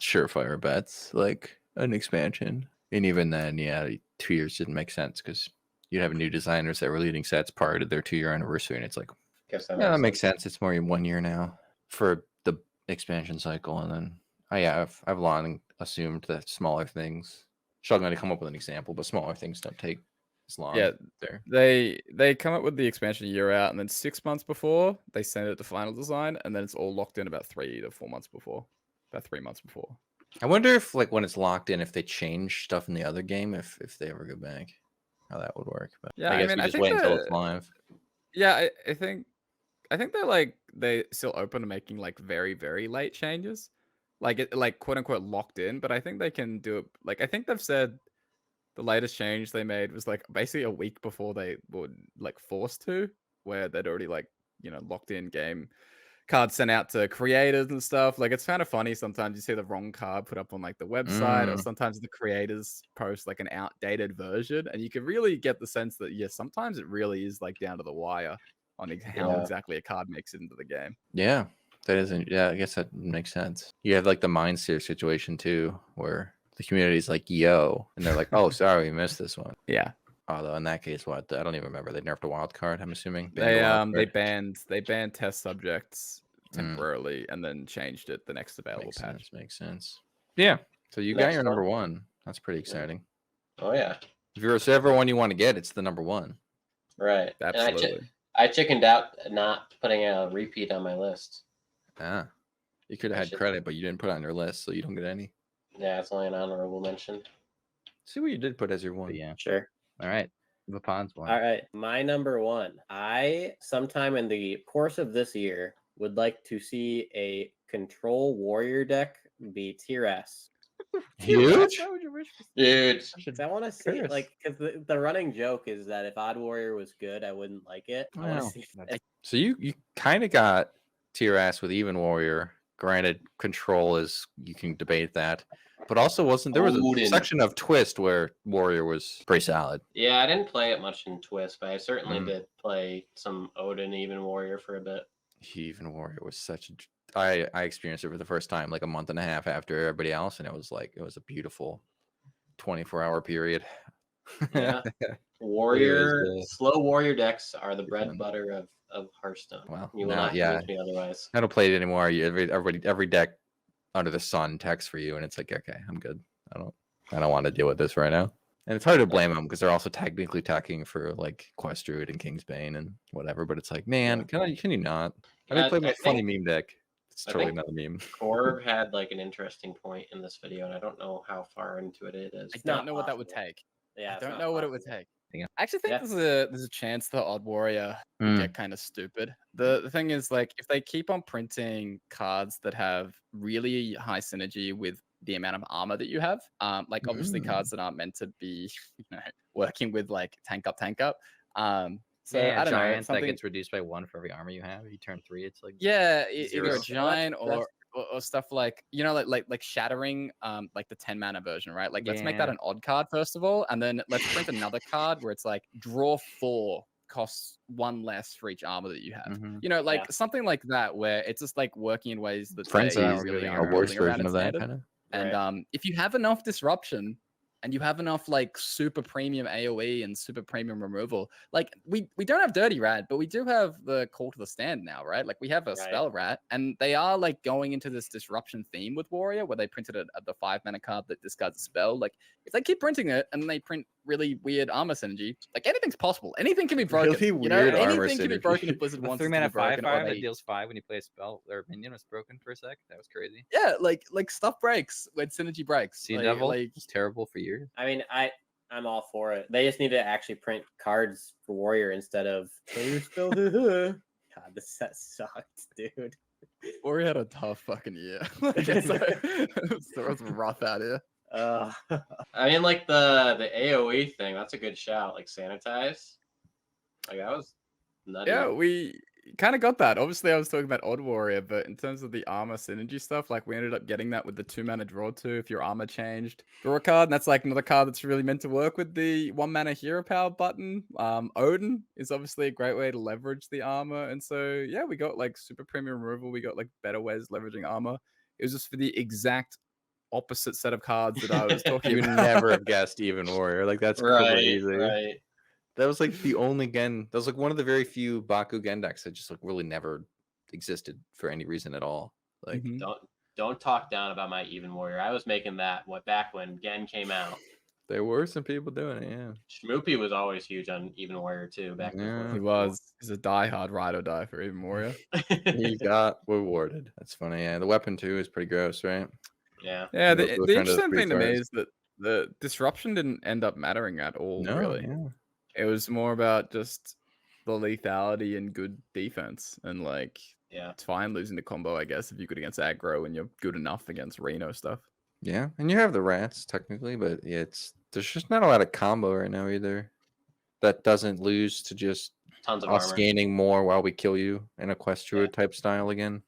Speaker 1: surefire bets, like an expansion. And even then, yeah, 2 years didn't make sense because you'd have new designers that were leading sets prior to their 2-year anniversary, and it's like, that makes sense. It's more 1 year now for the expansion cycle, and then I've long assumed that smaller things. Struggling to come up with an example, but smaller things don't take as long.
Speaker 2: Yeah, they come up with the expansion a year out, and then 6 months before they send it to final design, and then it's all locked in about 3 to 4 months before, about 3 months before.
Speaker 1: I wonder if, like, when it's locked in, if they change stuff in the other game, if they ever go back, how that would work. But
Speaker 2: yeah,
Speaker 1: I guess we just wait until it's live.
Speaker 2: Yeah, I think they still open to making like very very late changes, like quote unquote locked in. But I think they can do it. Like I think they've said the latest change they made was like basically a week before they were like forced to, where they'd already like, you know, locked in game cards sent out to creators and stuff. Like it's kind of funny sometimes you see the wrong card put up on like the website, or sometimes the creators post like an outdated version, and you can really get the sense that sometimes it really is like down to the wire on how exactly a card makes it into the game.
Speaker 1: Yeah, that isn't. Yeah, I guess that makes sense. You have like the Mindsphere situation too, where the community's like, "Yo," and they're like, "Oh, sorry, we missed this one."
Speaker 2: Yeah.
Speaker 1: Although in that case, what I don't even remember. They nerfed a wild card. I'm assuming
Speaker 2: they banned test subjects temporarily and then changed it the next available patch.
Speaker 1: Makes sense. Yeah. So you got your number one. That's pretty exciting.
Speaker 4: Oh yeah.
Speaker 1: If there's ever one you want to get, it's the number one.
Speaker 4: Right.
Speaker 2: Absolutely.
Speaker 4: I chickened out not putting a repeat on my list.
Speaker 1: You could have had credit, but you didn't put it on your list, so you don't get any.
Speaker 4: Yeah, it's only an honorable mention.
Speaker 1: See what you did put as your one.
Speaker 5: Yeah.
Speaker 4: Sure.
Speaker 5: All right. Vaapad's one.
Speaker 4: All right. My number one. I, sometime in the course of this year, would like to see a control warrior deck be tier S.
Speaker 1: Huge?
Speaker 5: Why would you wish for
Speaker 4: Dude,
Speaker 5: such
Speaker 4: I want to see
Speaker 5: curse?
Speaker 4: like because the running joke is that if Odd Warrior was good, I wouldn't like it. I want
Speaker 1: Wow.
Speaker 4: to see.
Speaker 5: That's-
Speaker 1: So you kind of got to your ass with Even Warrior. Granted, control is you can debate that, but also wasn't there was a
Speaker 4: Odin.
Speaker 1: section of Twist where Warrior was pretty solid.
Speaker 4: Yeah, I didn't play it much in Twist, but I certainly
Speaker 1: Mm.
Speaker 4: did play some Odin Even Warrior for a bit.
Speaker 1: Even Warrior was such a. I experienced it for the first time like a month and a half after everybody else, and it was a beautiful 24-hour period.
Speaker 4: Yeah. Warrior,
Speaker 1: It was,
Speaker 4: slow warrior decks are the
Speaker 1: good
Speaker 4: bread
Speaker 1: fun.
Speaker 4: and butter of Hearthstone.
Speaker 1: Well,
Speaker 4: You will
Speaker 1: now,
Speaker 4: not
Speaker 1: yeah.
Speaker 4: convince me otherwise.
Speaker 1: I don't play it anymore. Every deck under the sun texts for you, and it's like, okay, I'm good. I don't want to deal with this right now. And it's hard to blame them because they're also technically teching for like Quest Druid and Kingsbane and whatever. But it's like, man, can you not? I didn't play my funny meme deck. It's totally not a meme.
Speaker 4: Corb had like an interesting point in this video, and I don't know how far into it is.
Speaker 3: I don't know what that would take.
Speaker 4: Yeah,
Speaker 3: I don't know what it would take.
Speaker 5: Yeah.
Speaker 3: I actually think there's a chance the Odd Warrior would
Speaker 1: Mm.
Speaker 3: get kind of stupid. The thing is, like, if they keep on printing cards that have really high synergy with the amount of armor that you have, like obviously cards that aren't meant to be, working with like tank up. So
Speaker 5: yeah,
Speaker 3: I don't know.
Speaker 5: giant
Speaker 3: Something,
Speaker 5: that gets reduced by 1 for every armor you have. If you turn 3, it's like
Speaker 3: yeah, either a
Speaker 5: zero.
Speaker 3: giant
Speaker 4: That's-
Speaker 3: or stuff like like shattering like the 10 mana version, right? Like let's make that
Speaker 5: Yeah.
Speaker 3: an odd card first of all, and then let's print another card where it's like draw 4 costs 1 less for each armor that you have.
Speaker 5: Mhm.
Speaker 3: Like something like that where it's just like working in ways that
Speaker 1: Friends
Speaker 3: they
Speaker 1: are
Speaker 3: really
Speaker 1: a
Speaker 3: aren't
Speaker 1: worse
Speaker 3: building around
Speaker 1: version
Speaker 3: its
Speaker 1: of that
Speaker 3: standard.
Speaker 1: kind of.
Speaker 3: And if you have enough disruption and you have enough like super premium AoE and super premium removal, like we don't have Dirty Rat, but we do have the Call to the Stand now, right? Like we have a Spell Rat, and they are like going into this disruption theme with Warrior, where they printed it at the 5 mana card that discards a spell. Like if they keep printing it and they print really weird armor synergy, like anything's possible. Anything can be broken.
Speaker 1: Really weird armor
Speaker 3: anything can be
Speaker 1: synergy.
Speaker 3: broken if Blizzard
Speaker 5: The
Speaker 3: wants
Speaker 5: 3
Speaker 3: it to
Speaker 5: mana
Speaker 3: be broken.
Speaker 5: 5/5
Speaker 3: or
Speaker 5: that
Speaker 3: they-
Speaker 5: deals 5 when you play a spell or minion was broken for a sec. That was crazy.
Speaker 3: Yeah, like stuff breaks when synergy breaks.
Speaker 5: Sea
Speaker 3: like,
Speaker 5: Devil
Speaker 3: like
Speaker 5: was terrible for years.
Speaker 4: I mean, I'm all for it. They just need to actually print cards for Warrior instead of spell. God, this set sucked, dude.
Speaker 3: Ori had a tough fucking year. Like, so it was rough out here.
Speaker 4: I mean, like the AOE thing. That's a good shout. Like sanitize. Like that was nutty.
Speaker 3: Yeah, we kind of got that. Obviously, I was talking about Odd Warrior, but in terms of the armor synergy stuff, like we ended up getting that with the 2 mana draw 2. If your armor changed, draw a card, and that's like another card that's really meant to work with the 1 mana hero power button. Odin is obviously a great way to leverage the armor, and so yeah, we got like super premium removal. We got like better ways of leveraging armor. It was just for the exact opposite set of cards that I was talking
Speaker 1: You would
Speaker 3: about.
Speaker 1: never have guessed Even Warrior. Like that's crazy.
Speaker 4: Right.
Speaker 1: That was like the only Gen. That was like one of the very few Baku Gen decks that just like really never existed for any reason at all. Like
Speaker 3: Mhm.
Speaker 4: Don't talk down about my Even Warrior. I was making that back when Gen came out.
Speaker 1: there were some people doing it. Yeah.
Speaker 4: Schmoopy was always huge on Even Warrior too. Back
Speaker 1: Yeah.
Speaker 3: He was. He's a diehard ride or die for Even Warrior.
Speaker 1: He got rewarded. That's funny. Yeah. The weapon too is pretty gross, right?
Speaker 4: Yeah.
Speaker 3: Yeah,
Speaker 1: Those
Speaker 3: the
Speaker 1: kind of
Speaker 3: interesting
Speaker 1: three
Speaker 3: thing to me
Speaker 1: cards.
Speaker 3: is that the disruption didn't end up mattering at all,
Speaker 1: No.
Speaker 3: really.
Speaker 1: Yeah.
Speaker 3: It was more about just the lethality and good defense. And like,
Speaker 4: Yeah.
Speaker 3: it's fine losing the combo, I guess, if you're good against aggro and you're good enough against Reno stuff.
Speaker 1: Yeah. And you have the rats technically, but yeah, there's just not a lot of combo right now either. That doesn't lose to just
Speaker 4: Tons of
Speaker 1: us
Speaker 4: armor.
Speaker 1: gaining more while we kill you in a quest druid
Speaker 4: Yeah.
Speaker 1: type style again.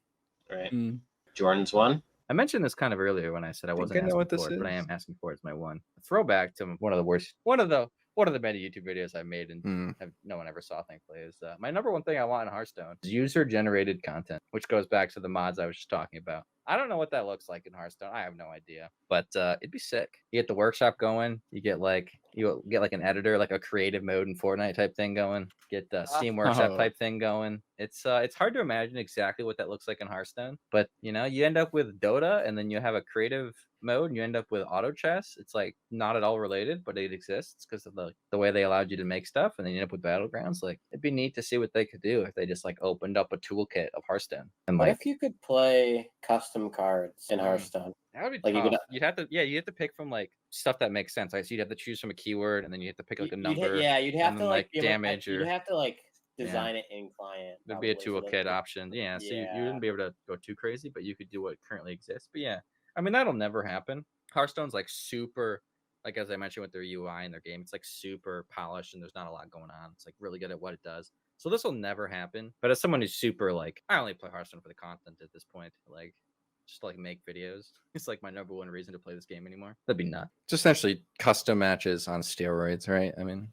Speaker 4: Right.
Speaker 3: Mm.
Speaker 4: Jordan's one.
Speaker 5: I mentioned this kind of earlier when I said I
Speaker 1: Think
Speaker 5: wasn't
Speaker 1: I know
Speaker 5: asking
Speaker 1: what this
Speaker 5: for it, but I
Speaker 1: is.
Speaker 5: am asking for it as my one. A throwback to one of the many YouTube videos I've made and no one ever saw, thankfully, is my number one thing I want in Hearthstone is user-generated content, which goes back to the mods I was just talking about. I don't know what that looks like in Hearthstone. I have no idea, but it'd be sick. You get the workshop going. You get like an editor, like a creative mode in Fortnite type thing going. Get the Steam Workshop
Speaker 3: Oh.
Speaker 5: type thing going. It's hard to imagine exactly what that looks like in Hearthstone, but you end up with Dota, and then you have a creative mode, and you end up with auto chess. It's like not at all related, but it exists because of the way they allowed you to make stuff, and then you end up with battlegrounds. Like it'd be neat to see what they could do if they just like opened up a toolkit of Hearthstone and
Speaker 4: What
Speaker 5: like.
Speaker 4: if you could play custom cards in Hearthstone?
Speaker 5: That would be
Speaker 4: Like, you
Speaker 5: tough.
Speaker 4: could-
Speaker 5: You have to pick from like stuff that makes sense. Right? So you'd have to choose from a keyword, and then you have to pick like a number.
Speaker 4: You'd have
Speaker 5: and
Speaker 4: to
Speaker 5: then,
Speaker 4: like
Speaker 5: like, damage
Speaker 4: You'd
Speaker 5: or-
Speaker 4: have to like design it in client.
Speaker 5: There'd be a
Speaker 4: probably, so that
Speaker 5: toolkit
Speaker 4: it-
Speaker 5: option. Yeah, so you
Speaker 4: Yeah.
Speaker 5: wouldn't be able to go too crazy, but you could do what currently exists. But yeah, I mean that'll never happen. Hearthstone's like super, like as I mentioned with their UI and their game, it's like super polished and there's not a lot going on. It's like really good at what it does. So this will never happen. But as someone who's super like, I only play Hearthstone for the content at this point, like just like make videos. It's like my number one reason to play this game anymore. That'd be nuts.
Speaker 1: Just essentially custom matches on steroids, right? I mean,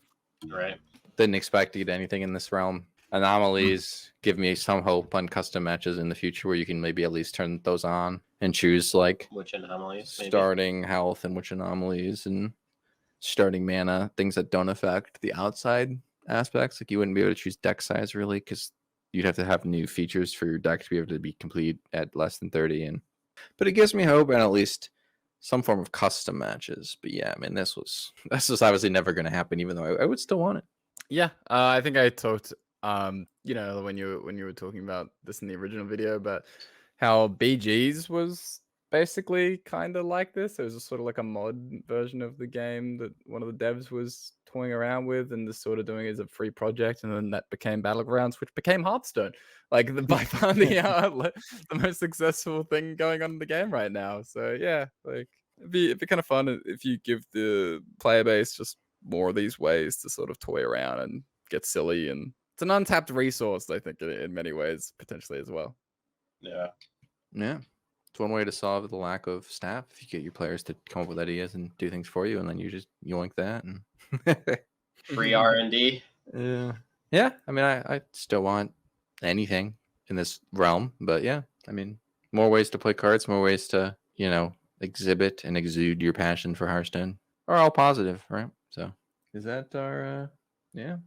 Speaker 4: Right.
Speaker 1: didn't expect to get anything in this realm. Anomalies give me some hope on custom matches in the future where you can maybe at least turn those on and choose like
Speaker 4: Which anomalies? Maybe?
Speaker 1: starting health and which anomalies and starting mana, things that don't affect the outside aspects. Like you wouldn't be able to choose deck size really because you'd have to have new features for your deck to be able to be complete at less than 30. But it gives me hope and at least some form of custom matches. But yeah, I mean, this was obviously never going to happen, even though I would still want it.
Speaker 2: Yeah, I think I talked, you know, when you were talking about this in the original video, but how BG's was basically kind of like this. It was sort of like a mod version of the game that one of the devs was toying around with, and just sort of doing it as a free project, and then that became Battlegrounds, which became Hearthstone. Like by far the most successful thing going on in the game right now. So yeah, like it'd be kind of fun if you give the player base just more of these ways to sort of toy around and get silly, and it's an untapped resource, I think, in many ways potentially as well.
Speaker 4: Yeah.
Speaker 1: It's one way to solve the lack of staff if you get your players to come up with ideas and do things for you, and then you just yoink that and
Speaker 4: Free R&D.
Speaker 1: Yeah, I mean, I still want anything in this realm, but yeah, I mean, more ways to play cards, more ways to, you know, exhibit and exude your passion for Hearthstone are all positive, right? So is that our yeah,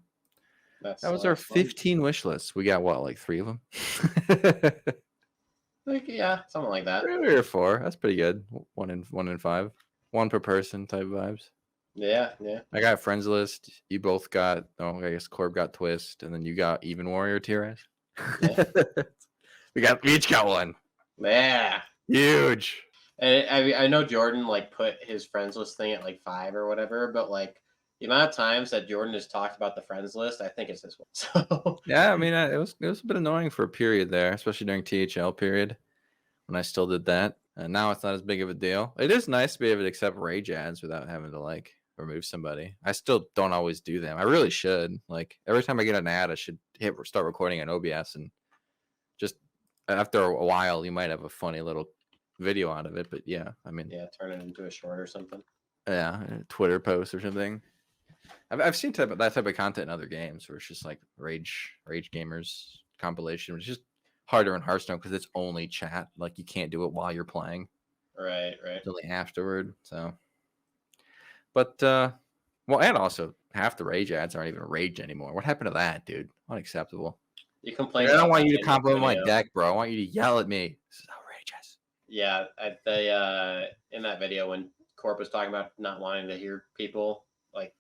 Speaker 4: That's
Speaker 1: that was
Speaker 4: the
Speaker 1: our
Speaker 4: last one.
Speaker 1: 15 wish lists. We got what, like 3 of them?
Speaker 4: Like, yeah, something like that.
Speaker 1: 3 or 4. That's pretty good. 1 in 5. 1 per person type vibes.
Speaker 4: Yeah.
Speaker 1: I got friends list. You both got, oh, I guess Corb got Twist, and then you got Even Warrior TRS.
Speaker 4: Yeah.
Speaker 1: we each got 1.
Speaker 4: Yeah.
Speaker 1: Huge.
Speaker 4: And I know Jordan like put his friends list thing at like 5 or whatever, but like the amount of times that Jordan has talked about the friends list, I think it's this one. So
Speaker 1: Yeah, I mean, it was a bit annoying for a period there, especially during THL period when I still did that. And now it's not as big of a deal. It is nice to be able to accept rage ads without having to like remove somebody. I still don't always do them. I really should. Like every time I get an ad, I should start recording on OBS, and just after a while, you might have a funny little video out of it. But yeah, I mean,
Speaker 4: yeah, turn it into a short or something.
Speaker 1: yeah, a Twitter post or something. I've seen that type of content in other games where it's just like rage gamers compilation, which is just harder in Hearthstone because it's only chat. Like you can't do it while you're playing.
Speaker 4: Right.
Speaker 1: It's only afterward. So, but well, and also half the rage ads aren't even rage anymore. What happened to that, dude? Unacceptable.
Speaker 4: You complain.
Speaker 1: I don't
Speaker 4: about
Speaker 1: want
Speaker 4: that
Speaker 1: you to
Speaker 4: in
Speaker 1: compliment my
Speaker 4: video.
Speaker 1: deck, bro. I want you to yell at me. This is outrageous.
Speaker 4: Yeah, in that video when Corp was talking about not wanting to hear people like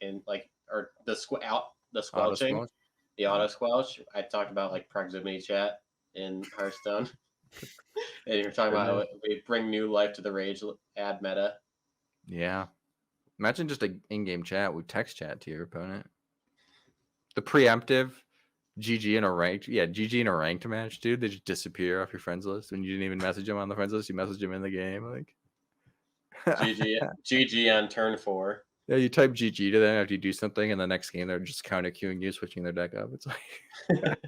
Speaker 4: in like or the squelching, the auto squelch. I talked about like proximity chat in Hearthstone, and you're talking about how we bring new life to the rage ad meta.
Speaker 1: Yeah. Imagine just a in-game chat with text chat to your opponent. The preemptive GG in a ranked, GG in a ranked match, dude. They just disappear off your friends list when you didn't even message them on the friends list. You message them in the game, like
Speaker 4: GG on turn 4.
Speaker 1: Yeah, you type GG to them after you do something, and the next game they're just counter queuing you, switching their deck up. It's like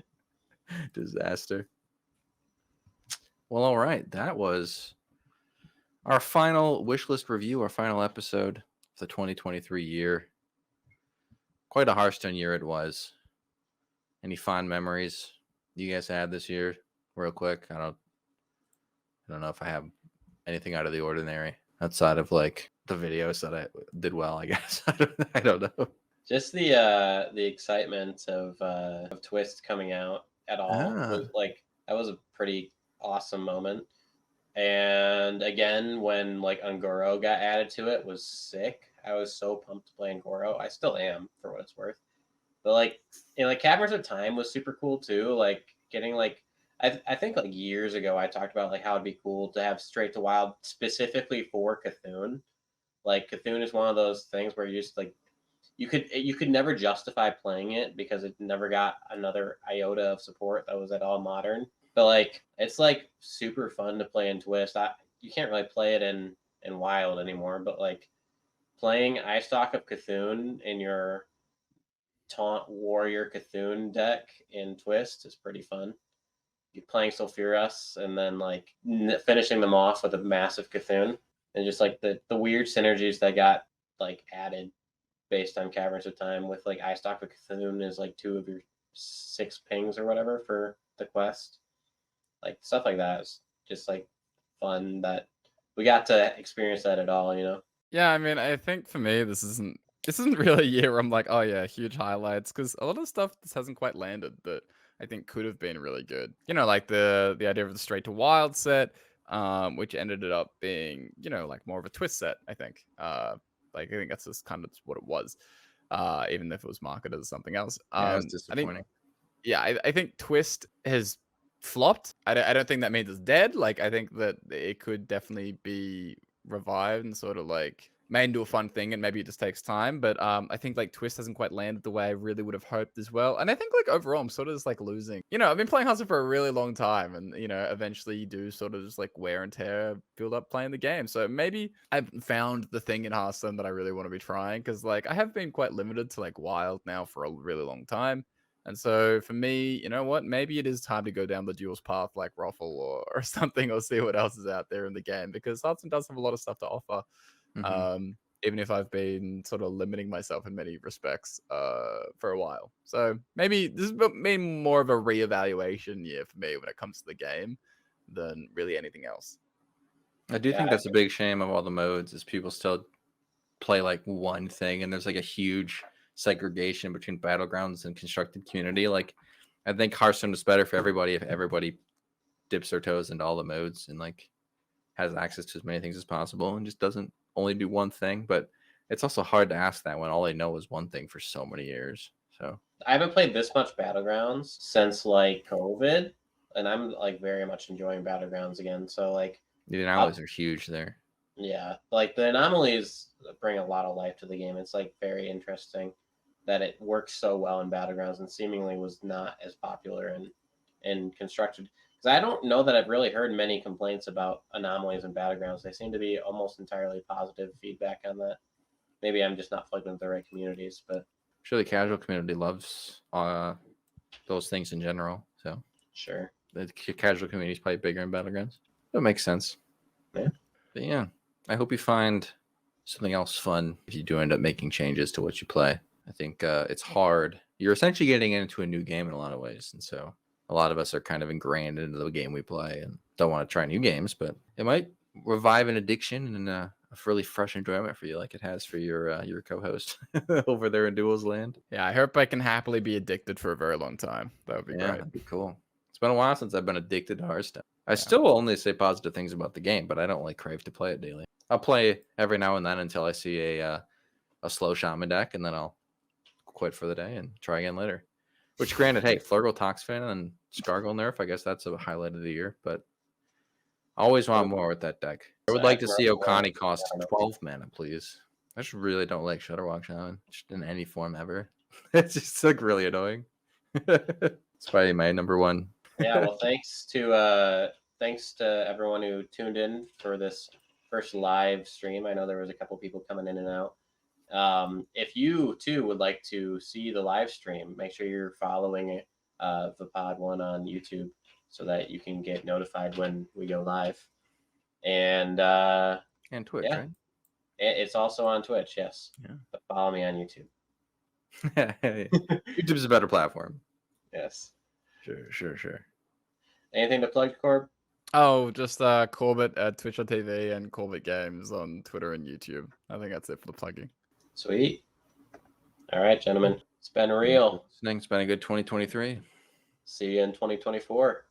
Speaker 1: disaster. Well, all right, that was our final wish list review, our final episode of the 2023 year. Quite a Hearthstone year it was. Any fond memories you guys had this year? Real quick, I don't know if I have anything out of the ordinary outside of like the videos that I did well, I guess. I don't know.
Speaker 4: Just the excitement of Twist coming out at all was like that was a pretty awesome moment. And again, when like Ungoro got added to it, was sick. I was so pumped to play Ungoro. I still am, for what it's worth. But like, like Caverns of Time was super cool too. Like getting like, I think like years ago I talked about like how it'd be cool to have Straight to Wild specifically for Cthulhu. Like Cthulhu is one of those things where you just like you could never justify playing it because it never got another iota of support that was at all modern. But like it's like super fun to play in Twist. You can't really play it in in Wild anymore, but like playing Istock of Cthulhu in your Taunt Warrior Cthulhu deck in Twist is pretty fun. You're playing Sulfuras and then like finishing them off with a massive Cthulhu, and just like the weird synergies that got like added based on Caverns of Time with like Istock of Cthulhu is like 2 of your 6 pings or whatever for the quest. Like stuff like that is just like fun that we got to experience that at all, you know?
Speaker 2: Yeah, I mean, I think for me, this isn't really a year where I'm like, oh yeah, huge highlights, because a lot of stuff just hasn't quite landed that I think could have been really good. You know, like the idea of the straight to wild set, which ended up being, you know, like more of a twist set. I think, like I think that's just kind of what it was, even if it was marketed as something else.
Speaker 1: Yeah, it's
Speaker 2: I think,
Speaker 1: disappointing.
Speaker 2: yeah, I think twist has flopped. I don't think that means it's dead. Like I think that it could definitely be revived and sort of like made into a fun thing, and maybe it just takes time. But I think like twist hasn't quite landed the way I really would have hoped as well. And I think like overall I'm sort of just like losing. You know, I've been playing Hearthstone for a really long time, and you know, eventually you do sort of just like wear and tear build up playing the game. So maybe I've found the thing in Hearthstone that I really want to be trying, because like I have been quite limited to like wild now for a really long time. And so for me, you know what? Maybe it is time to go down the duels path like Ruffle or something, or see what else is out there in the game, because Hearthstone does have a lot of stuff to offer. Even if I've been sort of limiting myself in many respects for a while. So maybe this has been more of a reevaluation year for me when it comes to the game than really anything else.
Speaker 1: I do think that's a big shame of all the modes, is people still play like one thing, and there's like a huge segregation between battlegrounds and constructed community. Like, I think Hearthstone is better for everybody if everybody dips their toes into all the modes and like has access to as many things as possible, and just doesn't only do one thing. But it's also hard to ask that when all they know is one thing for so many years. So
Speaker 4: I haven't played this much Battlegrounds since like COVID, and I'm like very much enjoying Battlegrounds again. So like
Speaker 1: the anomalies are huge there.
Speaker 4: Yeah, like the anomalies bring a lot of life to the game. It's like very interesting that it works so well in Battlegrounds and seemingly was not as popular in constructed. Because I don't know that I've really heard many complaints about anomalies in Battlegrounds. They seem to be almost entirely positive feedback on that. Maybe I'm just not plugged into the right communities, but
Speaker 1: I'm sure the casual community loves those things in general. So
Speaker 4: sure,
Speaker 1: the casual community is probably bigger in Battlegrounds. That makes sense.
Speaker 4: Yeah.
Speaker 1: But yeah, I hope you find something else fun if you do end up making changes to what you play. I think it's hard. You're essentially getting into a new game in a lot of ways. And so a lot of us are kind of ingrained into the game we play and don't want to try new games, but it might revive an addiction and a really fresh enjoyment for you, like it has for your co-host over there in Duels Land.
Speaker 2: Yeah, I hope I can happily be addicted for a very long time. That would be great.
Speaker 1: That'd be cool. It's been a while since I've been addicted to Hearthstone. I still will only say positive things about the game, but I don't like crave to play it daily. I'll play every now and then until I see a slow shaman deck, and then I'll quit for the day and try again later. Which, granted, hey, Flurgle Toxfin and Scargle Nerf, I guess that's a highlight of the year, but I always want more with that deck. I would like to see Okani cost 12 mana, please. I just really don't like Shudderwalk Shaman, just in any form ever. It's just like really annoying. It's probably my number one.
Speaker 4: Yeah, well, thanks to everyone who tuned in for this first live stream. I know there was a couple people coming in and out. If you too would like to see the live stream, make sure you're following Vaapad1 on YouTube so that you can get notified when we go live. And
Speaker 1: Twitch,
Speaker 4: yeah.
Speaker 1: right?
Speaker 4: It's also on Twitch, yes.
Speaker 1: Yeah.
Speaker 4: But follow me on YouTube.
Speaker 1: YouTube's a better platform.
Speaker 4: Yes.
Speaker 1: Sure.
Speaker 4: Anything to plug, Corb?
Speaker 2: Oh, just Corbett at Twitch.tv and Corbett Games on Twitter and YouTube. I think that's it for the plugging.
Speaker 4: Sweet. All right, gentlemen. It's been real.
Speaker 1: It's been a good 2023.
Speaker 4: See you in 2024.